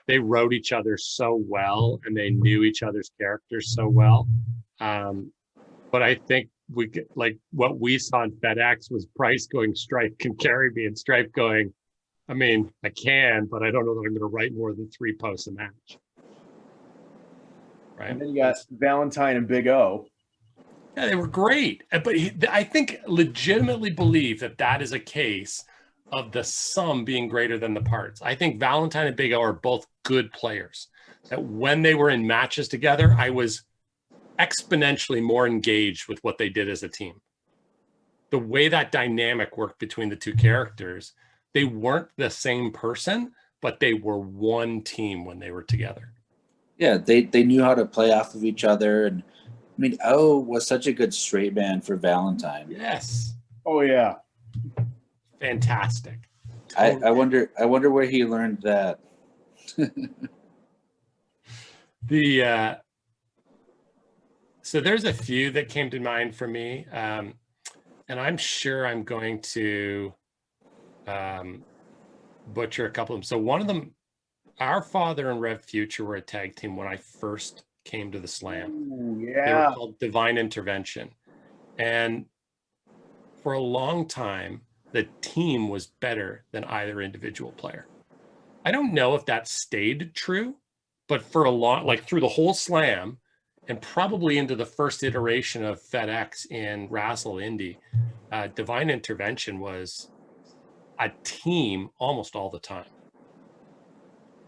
they wrote each other so well, and they knew each other's characters so well. But I think what we saw in FedEx was Price going, Stryfe can carry me, and Stryfe going, I mean, I can, but I don't know that I'm going to write more than 3 posts a match. Right. And then you got Valentine and Big O. Yeah, they were great. But I think legitimately believe that is a case of the sum being greater than the parts. I think Valentine and Big O are both good players. That when they were in matches together, I was exponentially more engaged with what they did as a team. The way that dynamic worked between the two characters, they weren't the same person, but they were one team when they were together. Yeah, they knew how to play off of each other, and I mean, O was such a good straight man for Valentine. Yes. Oh yeah. Fantastic. I wonder where he learned that. So there's a few that came to mind for me, and I'm sure I'm going to butcher a couple of them. So one of them, Our Father and Rev Future were a tag team when I first came to the Slam. Ooh, They yeah. were called Divine Intervention. And for a long time, the team was better than either individual player. I don't know if that stayed true, but for a long, like through the whole Slam and probably into the first iteration of FedEx in Razzle Indy, Divine Intervention was a team almost all the time.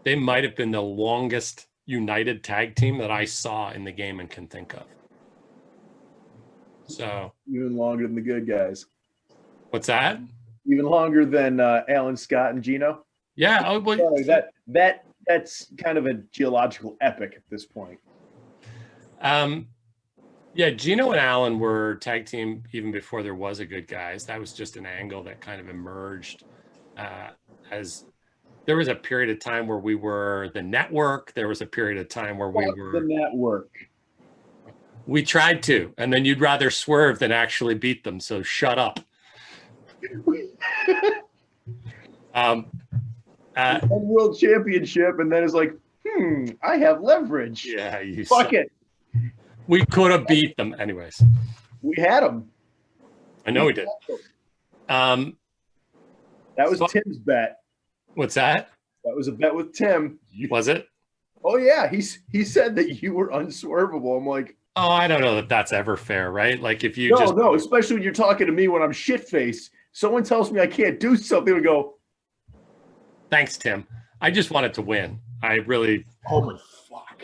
They might have been the longest united tag team that I saw in the game and can think of. So Even longer than the good guys. what's that? Even longer than Alan Scott and Geno. Yeah. Oh, well, Sorry, that's kind of a geological epic at this point. Yeah, Geno and Alan were tag team even before there was a good guys. That was just an angle that kind of emerged as there was a period of time where we were the network. There was a period of time where we were the network. We tried to, and then you'd rather swerve than actually beat them. So shut up. One world championship, and then it's like, I have leverage. Yeah, you Fuck it. We could have beat them anyways. We had them. I know we did. That was Tim's bet. What's that? That was a bet with Tim. Was it? Oh yeah, he said that you were unswervable. I'm like, oh, I don't know that that's ever fair, right? Like if you no, especially when you're talking to me when I'm shit faced. Someone tells me I can't do something, we go, thanks, Tim. I just wanted to win. I really. Oh my fuck.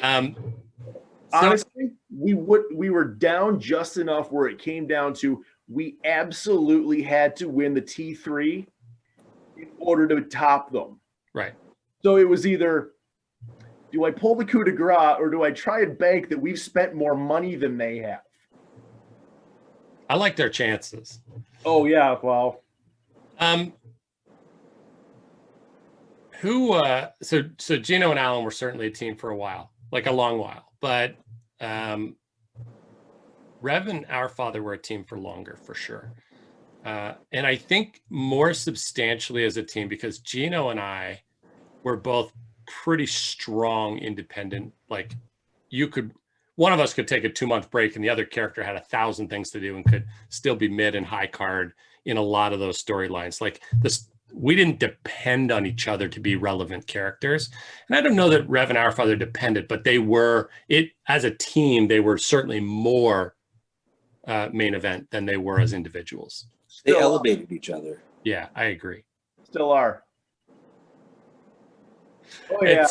So, honestly, we were down just enough where it came down to we absolutely had to win the T3 in order to top them. right. So it was either, do I pull the coup de grace or do I try and bank that we've spent more money than they have? I like their chances. Oh yeah, well. So Geno and Alan were certainly a team for a while, like a long while, but Rev and Our Father were a team for longer, for sure. And I think more substantially as a team, because Geno and I were both pretty strong, independent. Like one of us could take a 2-month break and the other character had 1,000 things to do and could still be mid and high card in a lot of those storylines. Like this, we didn't depend on each other to be relevant characters. And I don't know that Rev and Our Father depended, but they were, as a team, they were certainly more main event than they were as individuals. They elevated each other. Yeah, I agree. Still are. Oh yeah.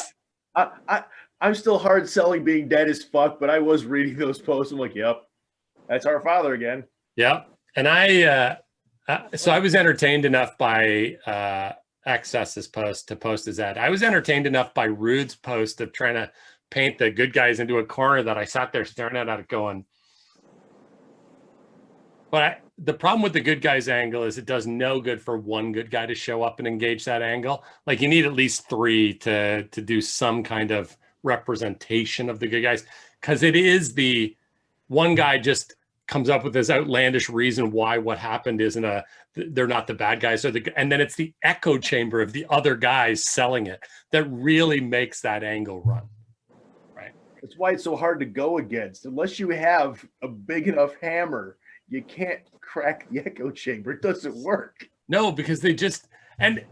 I'm still hard selling being dead as fuck, but I was reading those posts. I'm like, yep, that's Our Father again. Yeah. And so I was entertained enough by XX's post to post as that. I was entertained enough by Rude's post of trying to paint the good guys into a corner that I sat there staring at it going. But the problem with the good guys angle is it does no good for one good guy to show up and engage that angle. Like you need at least 3 to do some kind of representation of the good guys, because it is the one guy just comes up with this outlandish reason why what happened isn't they're not the bad guys, and then it's the echo chamber of the other guys selling it that really makes that angle run. Right. That's why it's so hard to go against. Unless you have a big enough hammer, you can't crack the echo chamber. It doesn't work. No, because they just and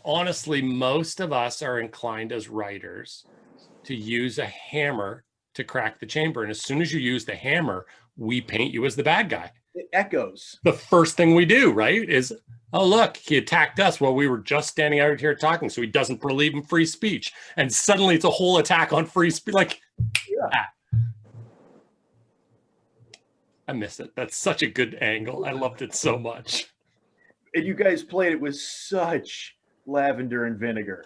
honestly, most of us are inclined as writers to use a hammer to crack the chamber. And as soon as you use the hammer, we paint you as the bad guy. It echoes. The first thing we do, right, is, oh, look, he attacked us while we were just standing out here talking, so he doesn't believe in free speech. And suddenly it's a whole attack on free speech. Like, yeah. I miss it. That's such a good angle. I loved it so much. And you guys played it with such lavender and vinegar.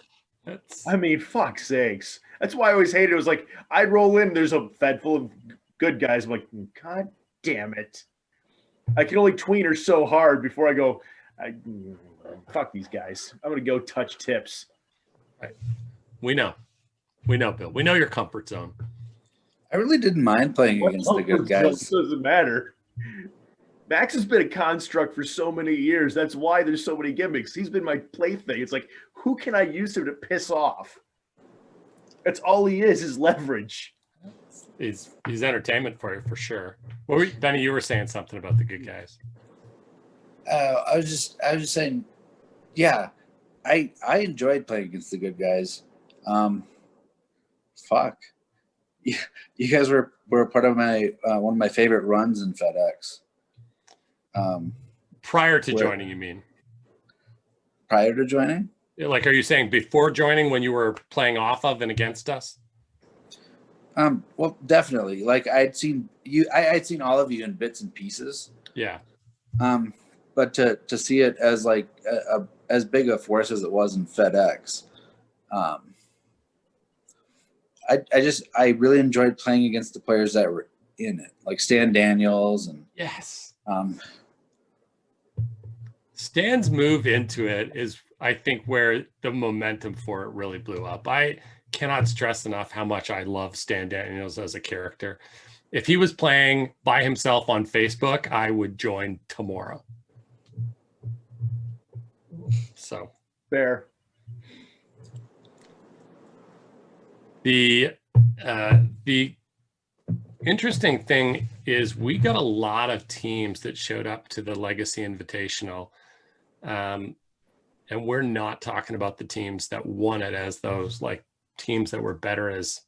I mean, fuck sakes. That's why I always hated it. It was like, I'd roll in, there's a fed full of good guys. I'm like, God damn it. I can only tweener so hard before I go, fuck these guys. I'm going to go touch tips. Right. We know, Bill. We know your comfort zone. I really didn't mind playing against the good guys. It doesn't matter. Max has been a construct for so many years. That's why there's so many gimmicks. He's been my plaything. It's like, who can I use him to piss off? That's all he is leverage. He's entertainment for you for sure. Benny, you were saying something about the good guys. I was just saying, yeah, I enjoyed playing against the good guys. Fuck, you guys were part of my one of my favorite runs in FedEx. Prior to joining, you mean? Prior to joining? Like, are you saying before joining when you were playing off of and against us? Well, definitely. Like I'd seen all of you in bits and pieces. Yeah. But to see it as like as big a force as it was in FedEx, I really enjoyed playing against the players that were in it, like Stan Daniels and yes. Stan's move into it is, I think, where the momentum for it really blew up. I cannot stress enough how much I love Stan Daniels as a character. If he was playing by himself on Facebook, I would join tomorrow. So fair. The interesting thing is we got a lot of teams that showed up to the Legacy Invitational. And we're not talking about the teams that won it as those like teams that were better as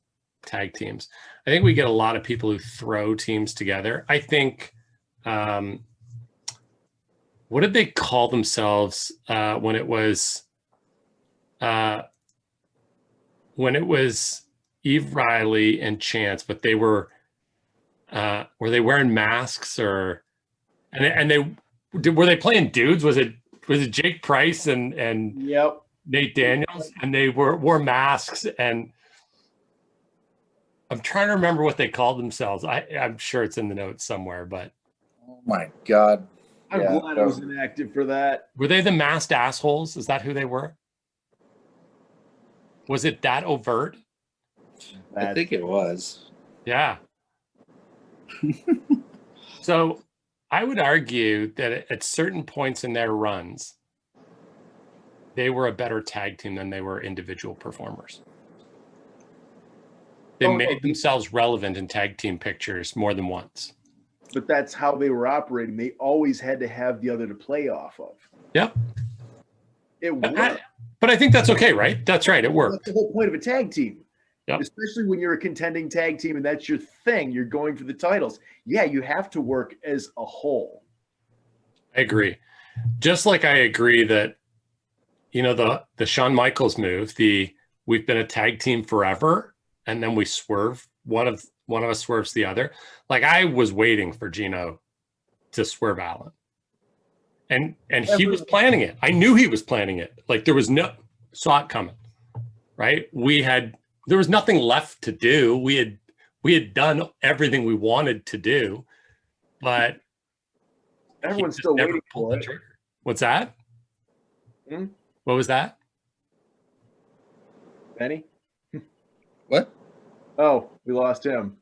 tag teams. I think we get a lot of people who throw teams together. I think, what did they call themselves when it was Eve Riley and Chance, but they were they wearing masks were they playing dudes? Was it Jake Price and yep. Nate Daniels, and they wore masks, and I'm trying to remember what they called themselves. I'm sure it's in the notes somewhere, but oh my God. I'm glad I was inactive for that. Were they the masked assholes? Is that who they were? Was it that overt? I think it was. Yeah. So I would argue that at certain points in their runs, they were a better tag team than they were individual performers. They made themselves relevant in tag team pictures more than once. But that's how they were operating. They always had to have the other to play off of. Yep. It worked. But I think that's okay, right? That's right. It worked. That's the whole point of a tag team. Yep. Especially when you're a contending tag team and that's your thing. You're going for the titles. Yeah, you have to work as a whole. I agree. Just like I agree that, you know, the Shawn Michaels move, we've been a tag team forever, and then we swerve. One of us swerves the other. Like, I was waiting for Geno to swerve Allen. And he was planning it. I knew he was planning it. Like, there was saw it coming. Right? There was nothing left to do. We had done everything we wanted to do, but everyone's still waiting for it. What's that? Hmm? What was that? Benny? What? Oh, we lost him.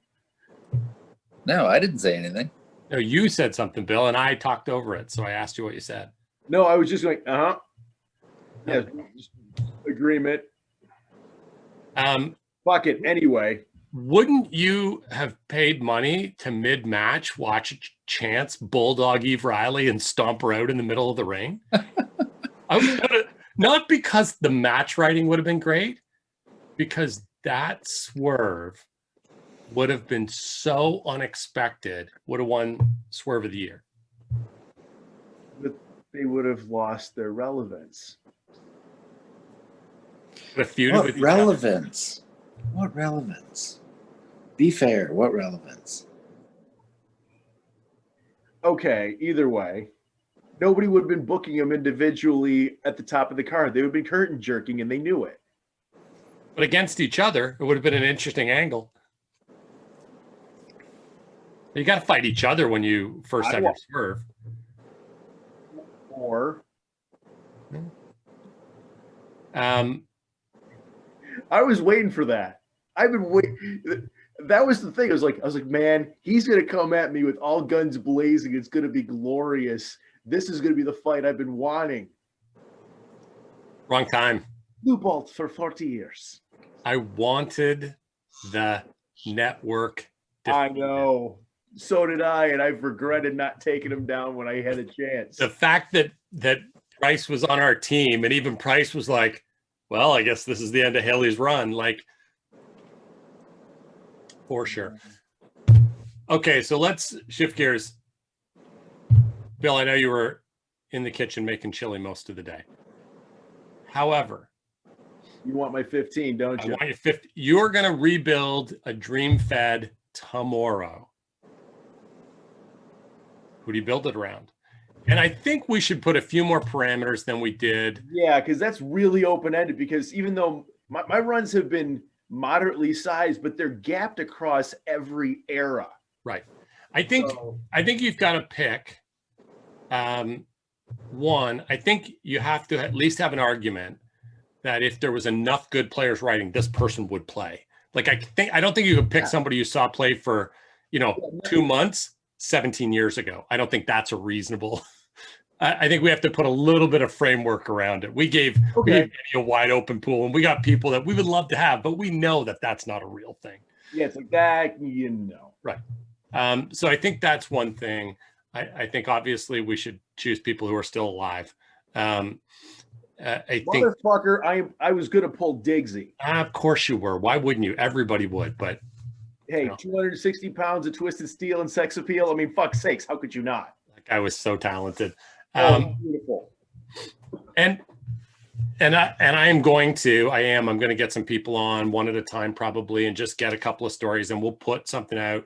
No, I didn't say anything. No, you said something, Bill, and I talked over it. So I asked you what you said. No, I was just going, yeah, agreement. Fuck it. Anyway. Wouldn't you have paid money to mid-match watch Chance bulldog Eve Riley and stomp her out in the middle of the ring? Not because the match writing would have been great, because that swerve would have been so unexpected, would have won Swerve of the Year. But they would have lost their relevance. What relevance? What relevance? Be fair. What relevance? Okay, either way, nobody would have been booking them individually at the top of the card. They would have been curtain jerking, and they knew it. But against each other, it would have been an interesting angle. You got to fight each other when you first ever swerve. Or Um, I was waiting for that. I've been waiting. That was the thing. I was like, man, he's gonna come at me with all guns blazing. It's gonna be glorious. This is gonna be the fight I've been wanting. wrong time. Blue Bolt for 40 years. I wanted the network. I know. So did I, and I've regretted not taking him down when I had a chance. The fact that Price was on our team, and even Price was like, well, I guess this is the end of Haley's run. Like, for sure. Okay, so let's shift gears. Bill, I know you were in the kitchen making chili most of the day. However, you want my 15, don't you? I want your 50. You're going to rebuild a dream-fed tomorrow. Who do you build it around? And I think we should put a few more parameters than we did. Yeah, because that's really open-ended, because even though my runs have been moderately sized, but they're gapped across every era. Right. I think you've got to pick one. I think you have to at least have an argument that if there was enough good players writing, this person would play. Like, I don't think you could pick somebody you saw play for, 2 months 17 years ago. I don't think that's a reasonable. I think we have to put a little bit of framework around it. We gave a wide open pool, and we got people that we would love to have, but we know that that's not a real thing. Yeah, it's like that, Right. So I think that's one thing. I think obviously we should choose people who are still alive. I think, motherfucker, I was going to pull Diggsy. Of course you were. Why wouldn't you? Everybody would, but. Hey, 260 pounds of twisted steel and sex appeal. I mean, fuck's sakes, how could you not? That guy was so talented. Beautiful. And I'm going to get some people on one at a time probably, and just get a couple of stories, and we'll put something out.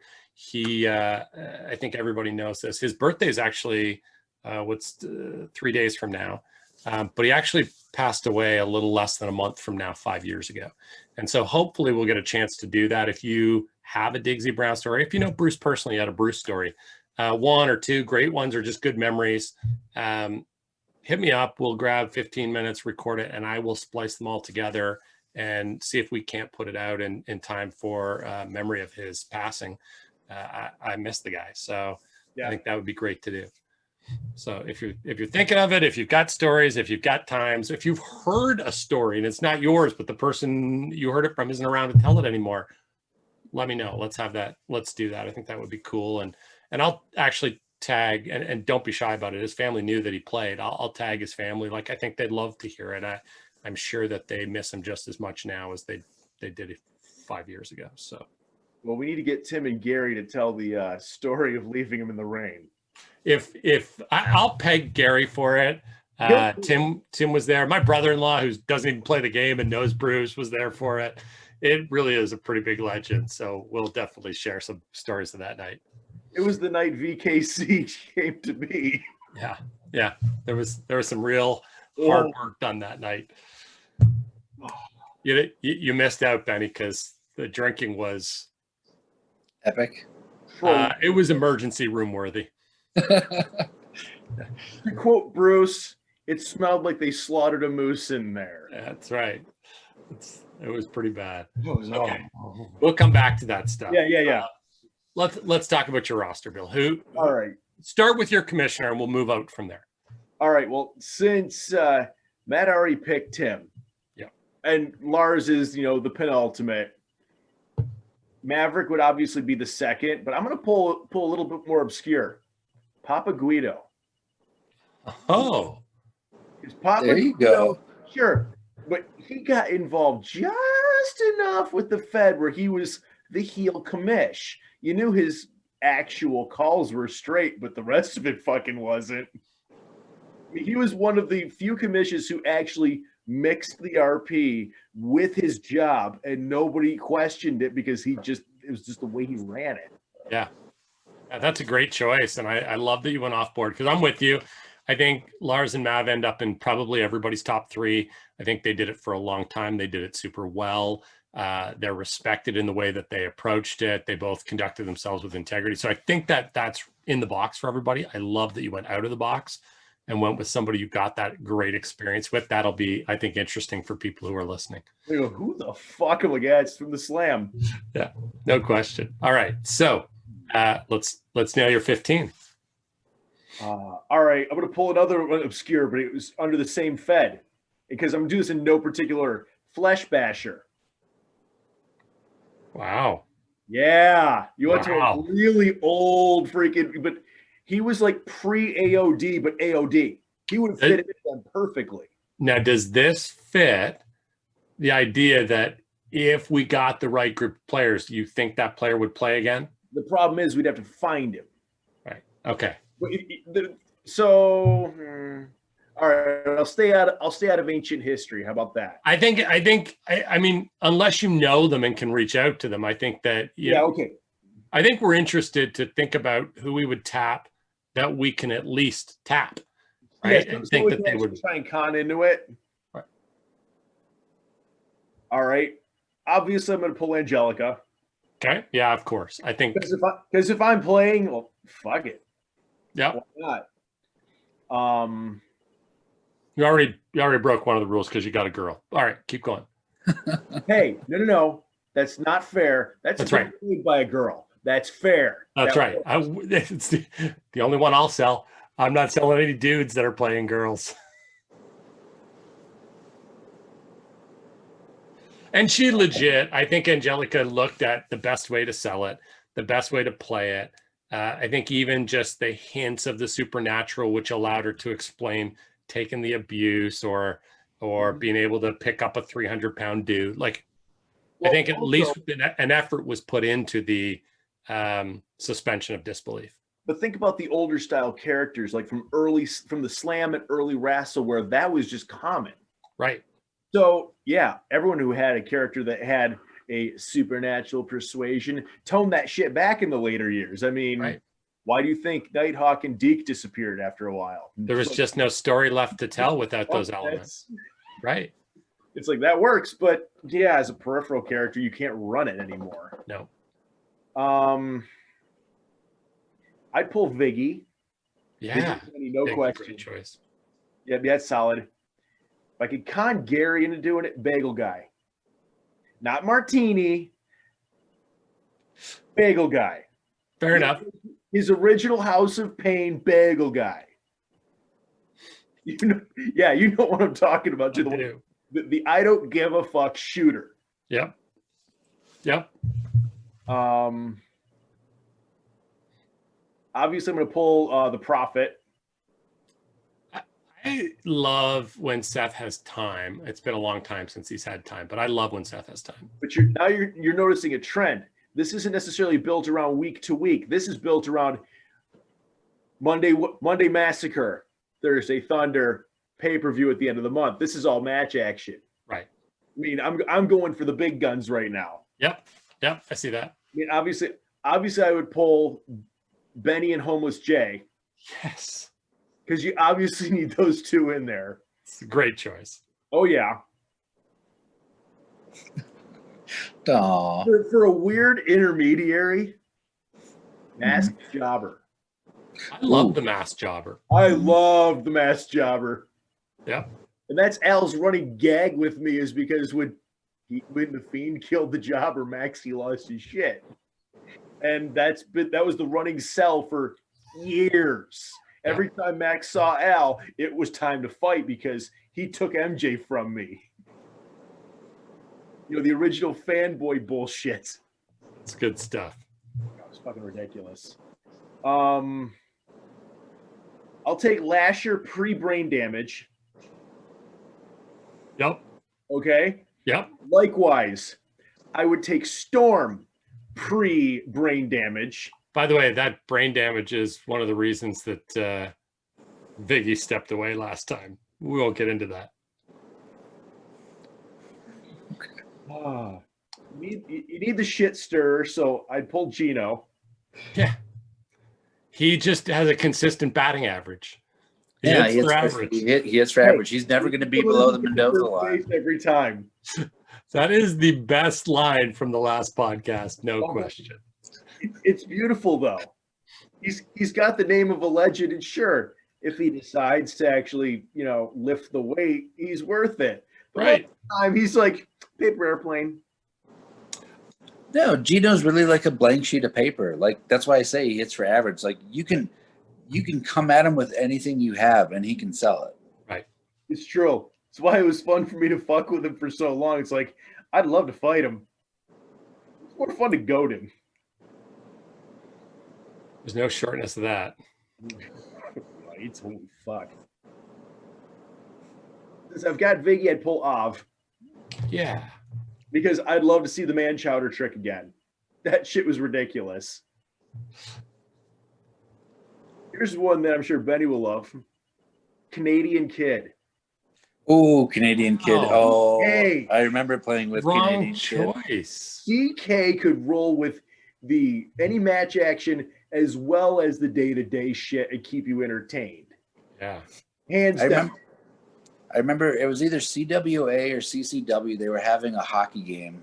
I think everybody knows this. His birthday is actually 3 days from now, but he actually passed away a little less than a month from now, 5 years ago. And so hopefully we'll get a chance to do that. If you have a Diggsy Brown story, if you know Bruce personally, you had a Bruce story, one or two great ones, or just good memories, hit me up. We'll grab 15 minutes, record it, and I will splice them all together and see if we can't put it out in time for memory of his passing. I miss the guy, so yeah. I think that would be great to do. So if you're thinking of it, if you've got stories, if you've got times, if you've heard a story and it's not yours, but the person you heard it from isn't around to tell it anymore, let me know. Let's have that. Let's do that. I think that would be cool. And I'll actually tag, and don't be shy about it. His family knew that he played. I'll tag his family. Like, I think they'd love to hear it. I'm sure that they miss him just as much now as they did 5 years ago. So, well, we need to get Tim and Gary to tell the story of leaving him in the rain. If I'll peg Gary for it. Tim was there. My brother-in-law, who doesn't even play the game and knows Bruce, was there for it. It really is a pretty big legend. So we'll definitely share some stories of that night. It was the night VKC came to be. Yeah. There was some real hard work done that night. You missed out, Benny, because the drinking was epic. It was emergency room worthy. To quote Bruce, it smelled like they slaughtered a moose in there. That's right. It was pretty bad. Okay. We'll come back to that stuff. Yeah. Let's talk about your roster, Bill. All right. Start with your commissioner, and we'll move out from there. All right. Well, since Matt already picked him, and Lars is, the penultimate, Maverick would obviously be the second, but I'm going to pull a little bit more obscure. Papa Guido. Oh. There you go. Sure. But he got involved just enough with the Fed where he was the heel commish. You knew his actual calls were straight, but the rest of it fucking wasn't. I mean, he was one of the few commissions who actually mixed the RP with his job, and nobody questioned it because it was just the way he ran it. Yeah. That's a great choice. And I love that you went off board, because I'm with you. I think Lars and Mav end up in probably everybody's top three. I think they did it for a long time. They did it super well. They're respected in the way that they approached it. They both conducted themselves with integrity. So I think that that's in the box for everybody. I love that you went out of the box and went with somebody you got that great experience with. That'll be, I think, interesting for people who are listening. They go, who the fuck am I? Yeah, it's from the Slam. Yeah, no question. All right, so let's nail your 15. All right, I'm gonna pull another one obscure, but it was under the same Fed because I'm gonna do this in no particular. Flesh Basher. Wow. Yeah, you went to Wow. a really old freaking, but he was like pre-AOD, but AOD. He would have fit in them perfectly. Now, does this fit the idea that if we got the right group of players, you think that player would play again? The problem is we'd have to find him. Right. Okay. So, all right, I'll stay out of ancient history. How about that? I mean, unless you know them and can reach out to them, I think that okay. I think we're interested to think about who we would tap that we can at least tap, right? Yeah, and think that they would try and con into it. Right. All right. Obviously, I'm going to pull Angelica. Okay. Yeah, of course. I think because if I'm playing, well, fuck it. Yeah. Why not? You already broke one of the rules because you got a girl. All right, keep going. Hey, no. That's not fair. That's right. By a girl. That's fair. That's right. It's the only one I'll sell. I'm not selling any dudes that are playing girls. And she legit, I think Angelica looked at the best way to sell it, the best way to play it. I think even just the hints of the supernatural, which allowed her to explain taking the abuse or being able to pick up a 300-pound dude. Like, well, I think at least an effort was put into the suspension of disbelief. But think about the older style characters, like from the Slam and early Wrestle, where that was just common. Right. So yeah, everyone who had a character that had a supernatural persuasion toned that shit back in the later years. I mean, right. Why do you think Nighthawk and Deke disappeared after a while? There was just no story left to tell without those elements. Right. It's like that works, but yeah, as a peripheral character, you can't run it anymore. No. I'd pull Viggy. Yeah. No question. Great choice. Yeah, that's solid. If I could con Gary into doing it, Bagel Guy. Not Martini. Bagel Guy. Fair enough. His original House of Pain Bagel Guy. You know what I'm talking about. The I don't give a fuck shooter. Yep. Obviously, I'm going to pull the Prophet. I love when Seth has time. It's been a long time since he's had time, but I love when Seth has time. But you're noticing a trend. This isn't necessarily built around week to week. This is built around Monday Massacre, Thursday Thunder, pay-per-view at the end of the month. This is all match action. Right. I mean, I'm going for the big guns right now. Yep, I see that. I mean, obviously I would pull Benny and Homeless Jay. Yes. Because you obviously need those two in there. It's a great choice. Oh, yeah. For a weird intermediary, Masked Jobber. I love the Masked Jobber. I love the Masked Jobber. Yep. And that's Al's running gag with me is because when the Fiend killed the Jobber, Maxie lost his shit. And that was the running sell for years. Every time Max saw Al, it was time to fight because he took MJ from me. You know, the original fanboy bullshit. It's good stuff. That was fucking ridiculous. I'll take Lasher pre-brain damage. Yep. Okay? Yep. Likewise, I would take Storm pre-brain damage. By the way, that brain damage is one of the reasons that Viggy stepped away last time. We won't get into that. You need the shit stir, so I'd pull Geno. Yeah. He just has a consistent batting average. He hits for average. He's never going to be below the Mendoza line. Every time. That is the best line from the last podcast, no Oh. question. It's beautiful though. He's got the name of a legend, and sure, if he decides to actually, lift the weight, he's worth it. But Right. most of the time, he's like paper airplane. No, Geno's really like a blank sheet of paper. Like that's why I say he hits for average. Like you can come at him with anything you have, and he can sell it. Right. It's true. It's why it was fun for me to fuck with him for so long. It's like I'd love to fight him. It's more fun to goad him. There's no shortness of that. Right? Holy fuck. Since I've got Viggy, I'd pull Av. Yeah. Because I'd love to see the man chowder trick again. That shit was ridiculous. Here's one that I'm sure Benny will love. Canadian Kid. Oh, Canadian Kid. Oh, hey. I remember playing with Wrong Canadian Kid. choice. DK could roll with any match action as well as the day-to-day shit and keep you entertained. Yeah. Hands down. I remember it was either CWA or CCW. They were having a hockey game.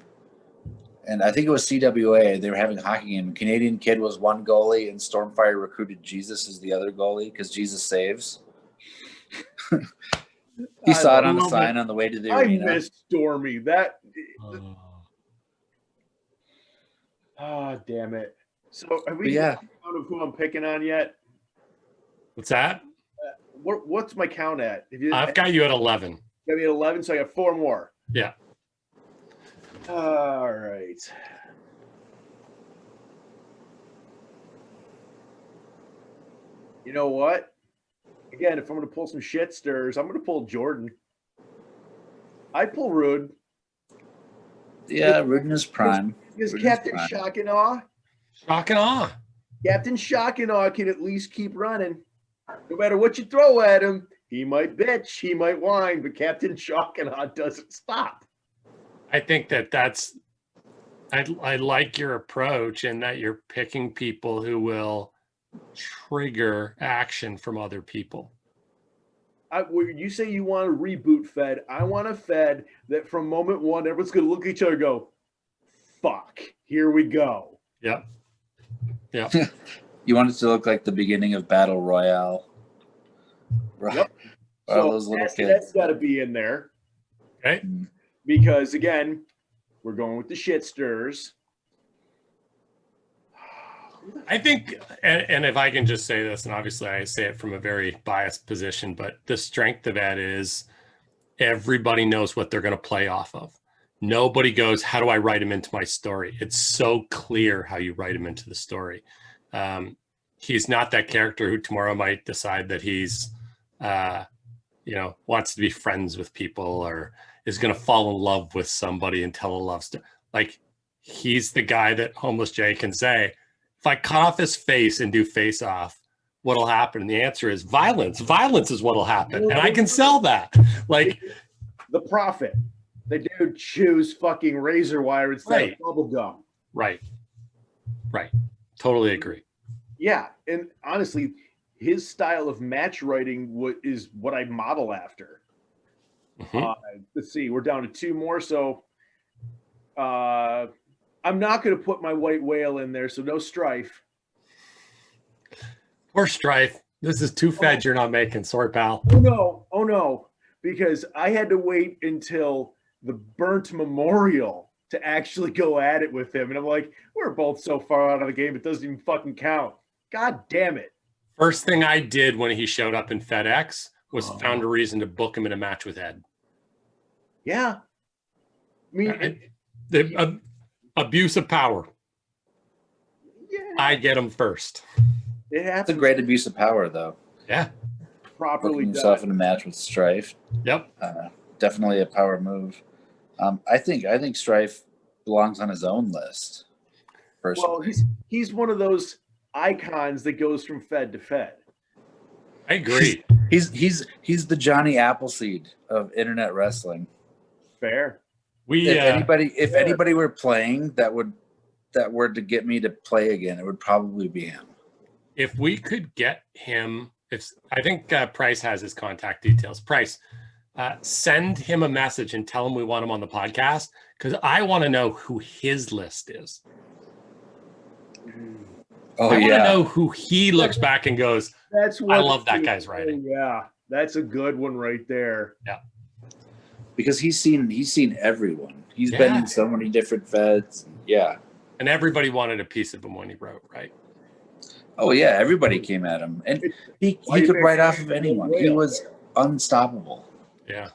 And I think it was CWA. They were having a hockey game. Canadian Kid was one goalie, and Stormfire recruited Jesus as the other goalie because Jesus saves. He saw it on a sign on the way to the arena. I missed Stormy. That. Oh. Oh, damn it. So have we Yeah. count of who I'm picking on yet? What's that? What's my count at? I've got you at 11. Got me at 11, so I got 4 more. Yeah. All right. You know what? Again, if I'm going to pull some shit stirs, I'm going to pull Jordan. I'd pull Rude. Yeah, Rudin is prime. Because Ruden's Captain prime. Shock and Awe. Shock and awe. Captain Shock and Awe can at least keep running. No matter what you throw at him, he might bitch, he might whine, but Captain Shock and Awe doesn't stop. I think I like your approach in that you're picking people who will trigger action from other people. When you say you want a reboot Fed, I want a Fed that from moment one, everyone's going to look at each other and go, fuck, here we go. Yep. Yep. You want it to look like the beginning of Battle Royale. Right. Yep. All So those little that's kids. got to be in there. Okay. Because again, we're going with the shit stirs. I think, and if I can just say this, and obviously I say it from a very biased position, but the strength of that is everybody knows what they're going to play off of. Nobody goes, how do I write him into my story? It's so clear how you write him into the story. He's not that character who tomorrow might decide that he's, wants to be friends with people or is going to fall in love with somebody and tell a love story. Like, he's the guy that Homeless Jay can say, if I cut off his face and do face off, what'll happen? And the answer is violence. Violence is what'll happen. And I can sell that. Like the Prophet. The dude chews fucking razor wire instead of bubble gum. Right. Right. Totally agree. Yeah. And honestly, his style of match writing is what I model after. Mm-hmm. Let's see. We're down to 2 more. So I'm not going to put my white whale in there. So no Stryfe. Poor Stryfe. This is 2 feds you're not making. Sorry, pal. Oh, no. Because I had to wait until the burnt memorial to actually go at it with him. And I'm like, we're both so far out of the game, it doesn't even fucking count. God damn it. First thing I did when he showed up in FedEx was found a reason to book him in a match with Ed. Yeah. I mean, the abuse of power. Yeah. I get him first. It happens. It's a great abuse of power, though. Yeah. Properly Putting done. yourself in a match with Stryfe. Yep. Definitely a power move. I think Stryfe belongs on his own list. Personally. Well, he's one of those icons that goes from Fed to Fed. I agree. He's the Johnny Appleseed of internet wrestling. Fair. If anybody were playing that were to get me to play again, it would probably be him. If we could get him, I think Price has his contact details. Price, send him a message and tell him we want him on the podcast, because I want to know who his list is. Oh, I want to yeah. know who he looks back and goes, That's what I love that guy's writing. Yeah, that's a good one right there. Yeah. Because he's seen everyone. He's been in so many different feds. Yeah. And everybody wanted a piece of him when he wrote, right? Oh, yeah. Everybody came at him. And he could write off of anyone. He was unstoppable. Yeah.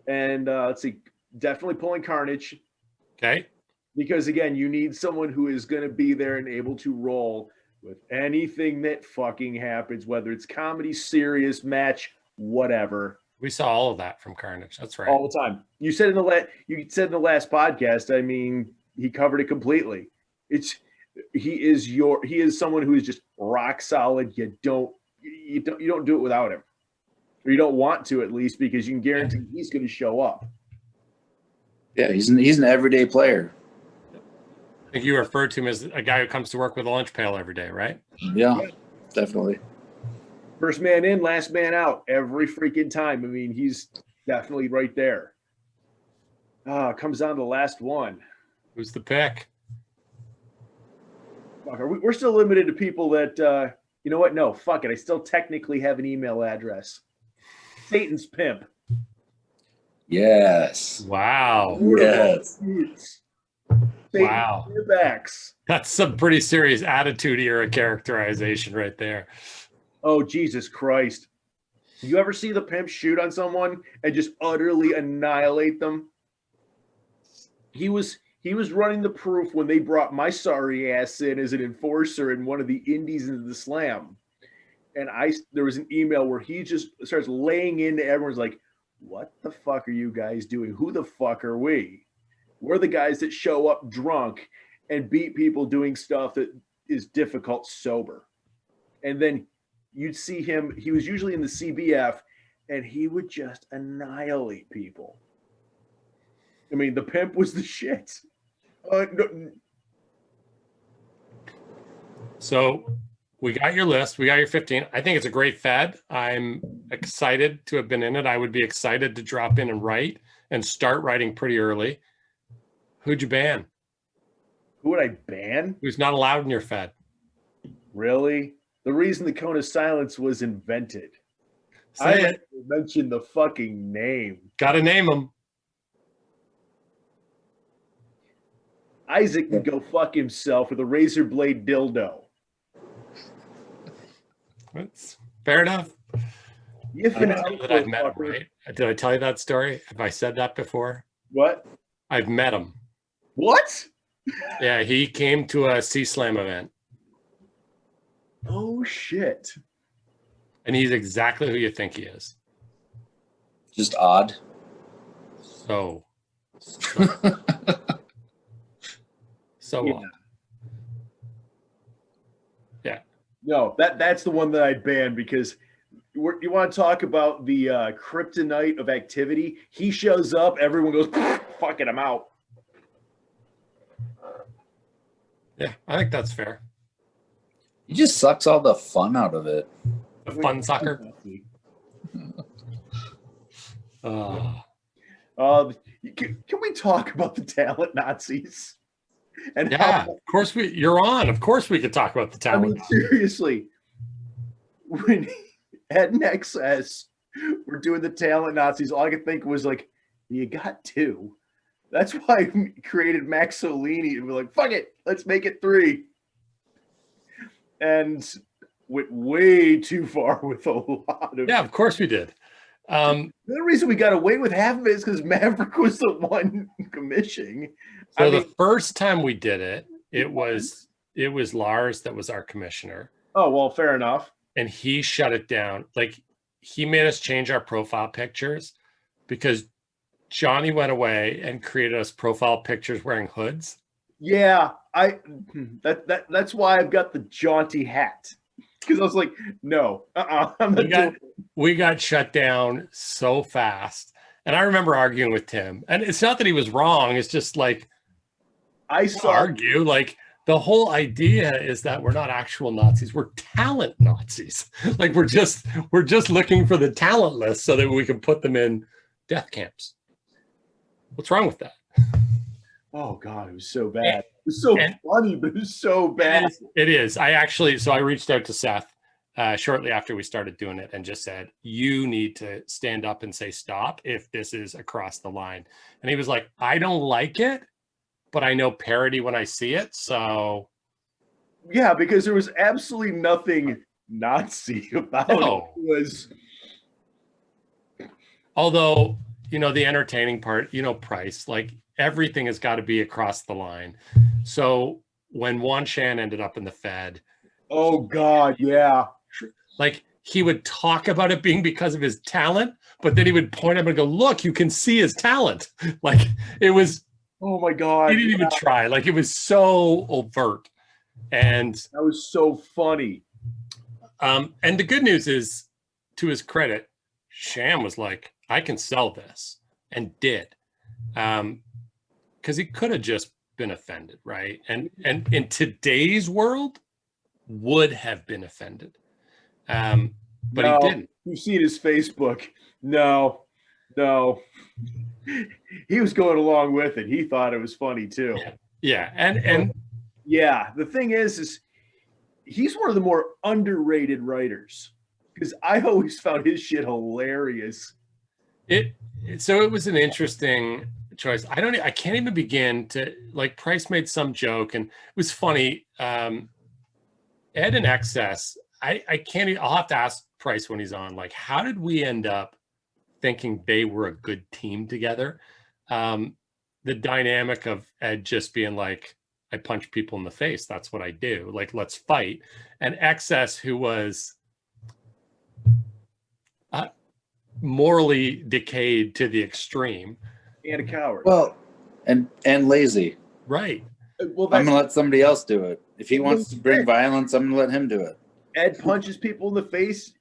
And let's see, definitely pulling Carnage. Okay. Because again, you need someone who is going to be there and able to roll with anything that fucking happens, whether it's comedy, serious, match, whatever. We saw all of that from Carnage. That's right. All the time. You said in the last podcast, I mean, he covered it completely. He is someone who is just rock solid. You don't do it without him. Or you don't want to, at least, because you can guarantee he's going to show up. Yeah, he's an everyday player. I think you referred to him as a guy who comes to work with a lunch pail every day, right? Yeah, definitely. First man in, last man out, every freaking time. I mean, he's definitely right there. Comes down to the last one. Who's the pick? Fuck, we're still limited to people that, you know what? No, fuck it. I still technically have an email address. Satan's Pimp. Yes. Wow. Yes. Wow. X. That's some pretty serious attitude era characterization right there. Oh, Jesus Christ. You ever see the pimp shoot on someone and just utterly annihilate them? He was running the proof when they brought my sorry ass in as an enforcer in one of the indies into the slam. And there was an email where he just starts laying into everyone's like, what the fuck are you guys doing? Who the fuck are we? We're the guys that show up drunk and beat people doing stuff that is difficult sober. And then you'd see him, he was usually in the CBF, and he would just annihilate people. I mean, the pimp was the shit. No. So we got your list. We got your 15. I think it's a great fed. I'm excited to have been in it. I would be excited to drop in and write and start writing pretty early. Who'd you ban? Who would I ban? Who's not allowed in your fed? Really? The reason the cone of silence was invented. Say it. Mention the fucking name. Gotta name them. Isaac can go fuck himself with a razor blade dildo. That's fair enough. If I know that I've met him, right? Did I tell you that story? Have I said that before? What? I've met him. What? Yeah, he came to a C-Slam event. Oh, shit. And he's exactly who you think he is. Just odd. So Yeah. odd. Yeah. No, that's the one that I'd ban because you want to talk about the kryptonite of activity. He shows up, everyone goes, fuck it, I'm out. Yeah, I think that's fair. He just sucks all the fun out of it. The fun sucker. Can we talk about the talent Nazis? And yeah, of course you're on. Of course we could talk about the talent. I mean, seriously, when Ed and XS were doing the talent Nazis, all I could think was like, you got two. That's why I created Maxolini and we're like, fuck it, let's make it 3. And went way too far with a lot of. Yeah, of course we did. The reason we got away with half of it is because Maverick was the one commissioning. So the first time we did it, it was Lars that was our commissioner. Oh, well, fair enough. And he shut it down. Like, he made us change our profile pictures because Johnny went away and created us profile pictures wearing hoods. Yeah, that's why I've got the jaunty hat. Because I was like, no, I'm not doing it. We got shut down so fast. And I remember arguing with Tim. And it's not that he was wrong. It's just like, I saw argue. Like, the whole idea is that we're not actual Nazis, we're talent Nazis. Like we're just looking for the talentless so that we can put them in death camps. What's wrong with that? Oh God, it was so bad. It was so funny, but it was so bad. It is. So I reached out to Seth shortly after we started doing it and just said, you need to stand up and say stop if this is across the line. And he was like, I don't like it, but I know parody when I see it. So yeah, because there was absolutely nothing Nazi about it. It was, although, the entertaining part, Price, like everything has got to be across the line. So when Wan Shan ended up in the Fed, oh God, yeah. Like he would talk about it being because of his talent, but then he would point at him and go, look, you can see his talent. Like it was, oh my God. He didn't even try. Like it was so overt. And that was so funny. And the good news is, to his credit, Sham was like, I can sell this, and did. Because he could have just been offended, right? And in today's world, would have been offended. But he didn't. You've seen his Facebook. No. He was going along with it. He thought it was funny too. Yeah. And yeah, the thing is he's one of the more underrated writers because I always found his shit hilarious. So it was an interesting choice. I can't even begin to, like, Price made some joke and it was funny. Ed and XS, I can't, I'll have to ask Price when he's on, like, how did we end up thinking they were a good team together? The dynamic of Ed just being like, I punch people in the face. That's what I do. Like, let's fight. And XS, who was morally decayed to the extreme. And a coward. Well, and lazy. Right. Well, I'm going to let somebody else do it. If he wants to bring violence, I'm going to let him do it. Ed punches people in the face.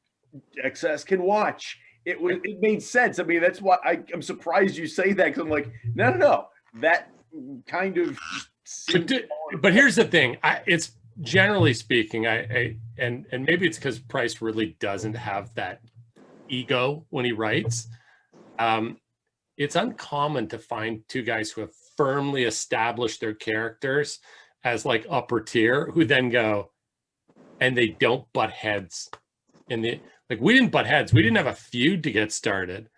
XS can watch. It made sense. I mean, that's why I'm surprised you say that, because I'm like, no. That kind of. But here's the thing. It's generally speaking, and maybe it's because Price really doesn't have that ego when he writes. It's uncommon to find two guys who have firmly established their characters as like upper tier, who then go and they don't butt heads. Like, we didn't butt heads. We didn't have a feud to get started.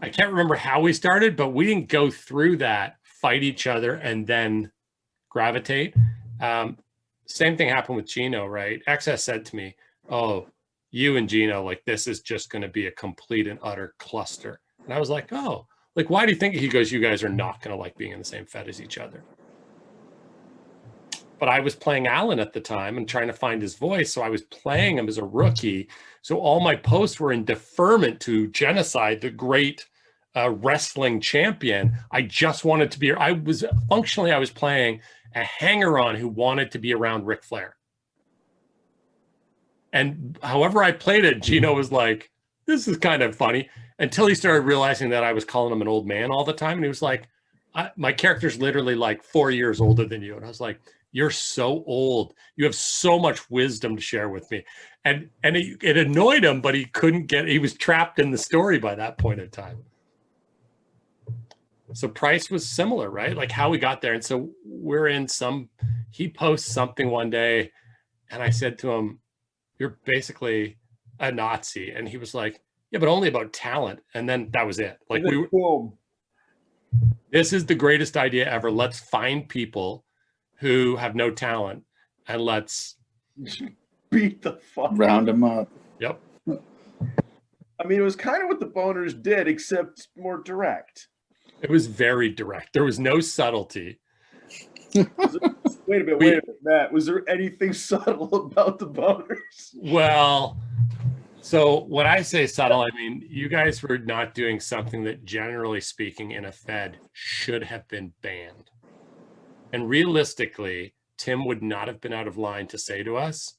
I can't remember how we started, but we didn't go through that, fight each other, and then gravitate. Same thing happened with Geno, right? XS said to me, oh, you and Geno, like, this is just going to be a complete and utter cluster. And I was like, oh, like, why do you think? He goes, you guys are not going to like being in the same Fed as each other. But I was playing Alan at the time and trying to find his voice. So I was playing him as a rookie. So all my posts were in deferment to Genocide, the great wrestling champion. I just wanted to be, I was playing a hanger-on who wanted to be around Ric Flair. And however I played it, Geno was like, this is kind of funny, until he started realizing that I was calling him an old man all the time. And he was like, my character's literally like 4 years older than you. And I was like, you're so old. You have so much wisdom to share with me. And it annoyed him, but he was trapped in the story by that point in time. So Price was similar, right? Like how we got there. And so he posts something one day and I said to him, you're basically a Nazi. And he was like, yeah, but only about talent. And then that was it. Like, this is the greatest idea ever. Let's find people who have no talent and let's beat the fuck round them up. Yep. I mean, it was kind of what the Boners did, except more direct. It was very direct. There was no subtlety. Wait a minute, Matt. Was there anything subtle about the Boners? Well, so when I say subtle, I mean, you guys were not doing something that, generally speaking, in a Fed should have been banned. And realistically, Tim would not have been out of line to say to us,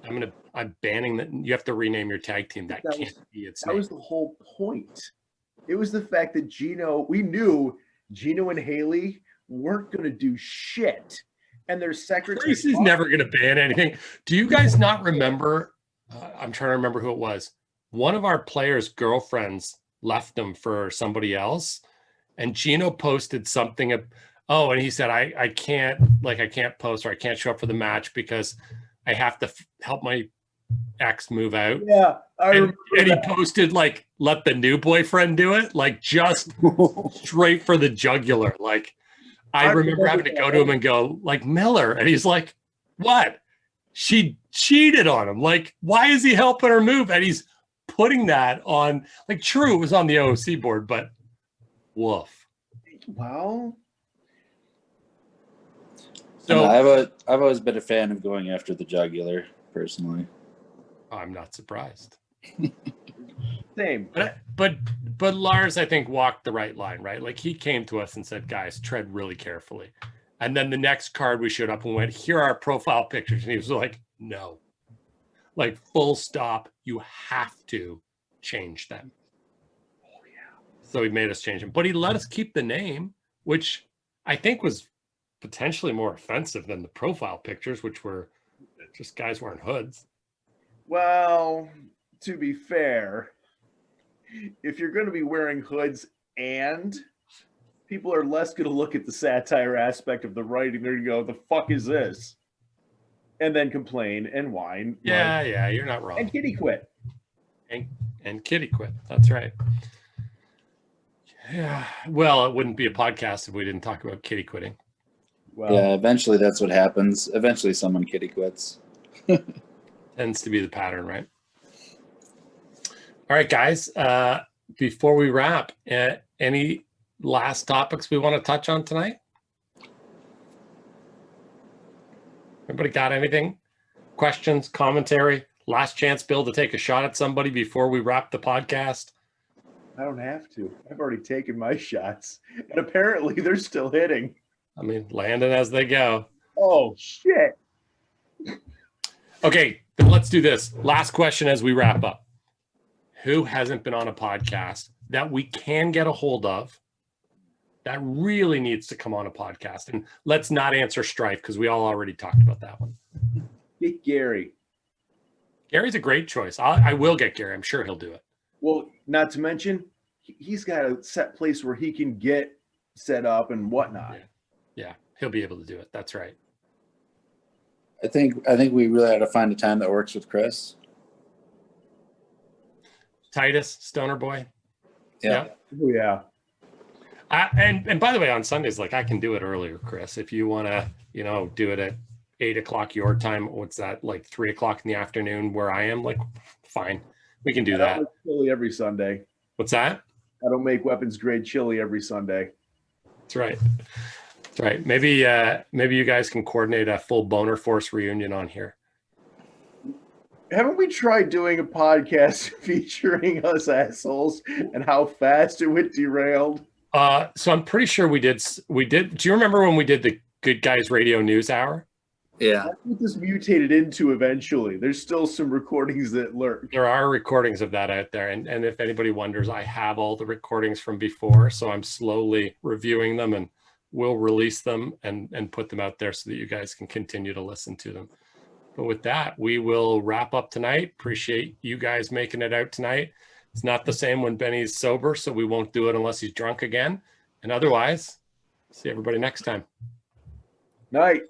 I'm banning that. You have to rename your tag team. That can't be its name. That was the whole point. It was the fact that we knew Geno and Haley weren't going to do shit. and their secretary. Tracy's never going to ban anything. Do you guys not remember? I'm trying to remember who it was. One of our players' girlfriends left him for somebody else, and Geno posted something. And he said, I can't post, or I can't show up for the match because I have to help my ex move out. Yeah. And he posted, like, let the new boyfriend do it, like, just straight for the jugular. Like, I remember having to go to him and go, like, Miller. And he's like, what? She cheated on him. Like, why is he helping her move? And he's putting that on, like, true, it was on the OOC board, but woof. Well, so I've always been a fan of going after the jugular, personally. I'm not surprised. Same. But Lars, I think, walked the right line, right? Like, he came to us and said, guys, tread really carefully. And then the next card we showed up and went, here are our profile pictures. And he was like, no. Like, full stop. You have to change them. Oh, yeah. So he made us change them. But he let us keep the name, which I think was potentially more offensive than the profile pictures, which were just guys wearing hoods. Well, to be fair, if you're going to be wearing hoods and people are less going to look at the satire aspect of the writing, they're going to go, the fuck is this? And then complain and whine. Yeah, you're not wrong. And kitty quit. And kitty quit. That's right. Yeah. Well, it wouldn't be a podcast if we didn't talk about kitty quitting. Well, yeah, eventually that's what happens. Eventually someone kitty quits. Tends to be the pattern, right? All right, guys. Before we wrap, any last topics we want to touch on tonight? Everybody got anything? Questions, commentary? Last chance, Bill, to take a shot at somebody before we wrap the podcast? I don't have to. I've already taken my shots. And apparently they're still hitting. I mean, landing as they go. Oh, shit. Okay, then let's do this. Last question as we wrap up. Who hasn't been on a podcast that we can get a hold of that really needs to come on a podcast? And let's not answer Stryfe because we all already talked about that one. Get Gary. Gary's a great choice. I will get Gary. I'm sure he'll do it. Well, not to mention, he's got a set place where he can get set up and whatnot. Yeah, he'll be able to do it. That's right. I think we really ought to find a time that works with Chris. Titus, Stoner Boy. Yeah. Oh, yeah. And by the way, on Sundays, like, I can do it earlier, Chris. If you want to, do it at 8 o'clock your time, what's that, like 3 o'clock in the afternoon where I am? Like, fine, we can do that. I don't make chili every Sunday. What's that? I don't make weapons grade chili every Sunday. That's right. That's right. Maybe you guys can coordinate a full Boner Force reunion on here. Haven't we tried doing a podcast featuring us assholes and how fast it went derailed? So I'm pretty sure we did. Do you remember when we did the Good Guys Radio News Hour? Yeah. That's what this mutated into eventually. There's still some recordings that lurk. There are recordings of that out there. And if anybody wonders, I have all the recordings from before. So I'm slowly reviewing them, and we'll release them and put them out there so that you guys can continue to listen to them. But with that, we will wrap up tonight. Appreciate you guys making it out tonight. It's not the same when Benny's sober, so we won't do it unless he's drunk again. And otherwise, see everybody next time. Night.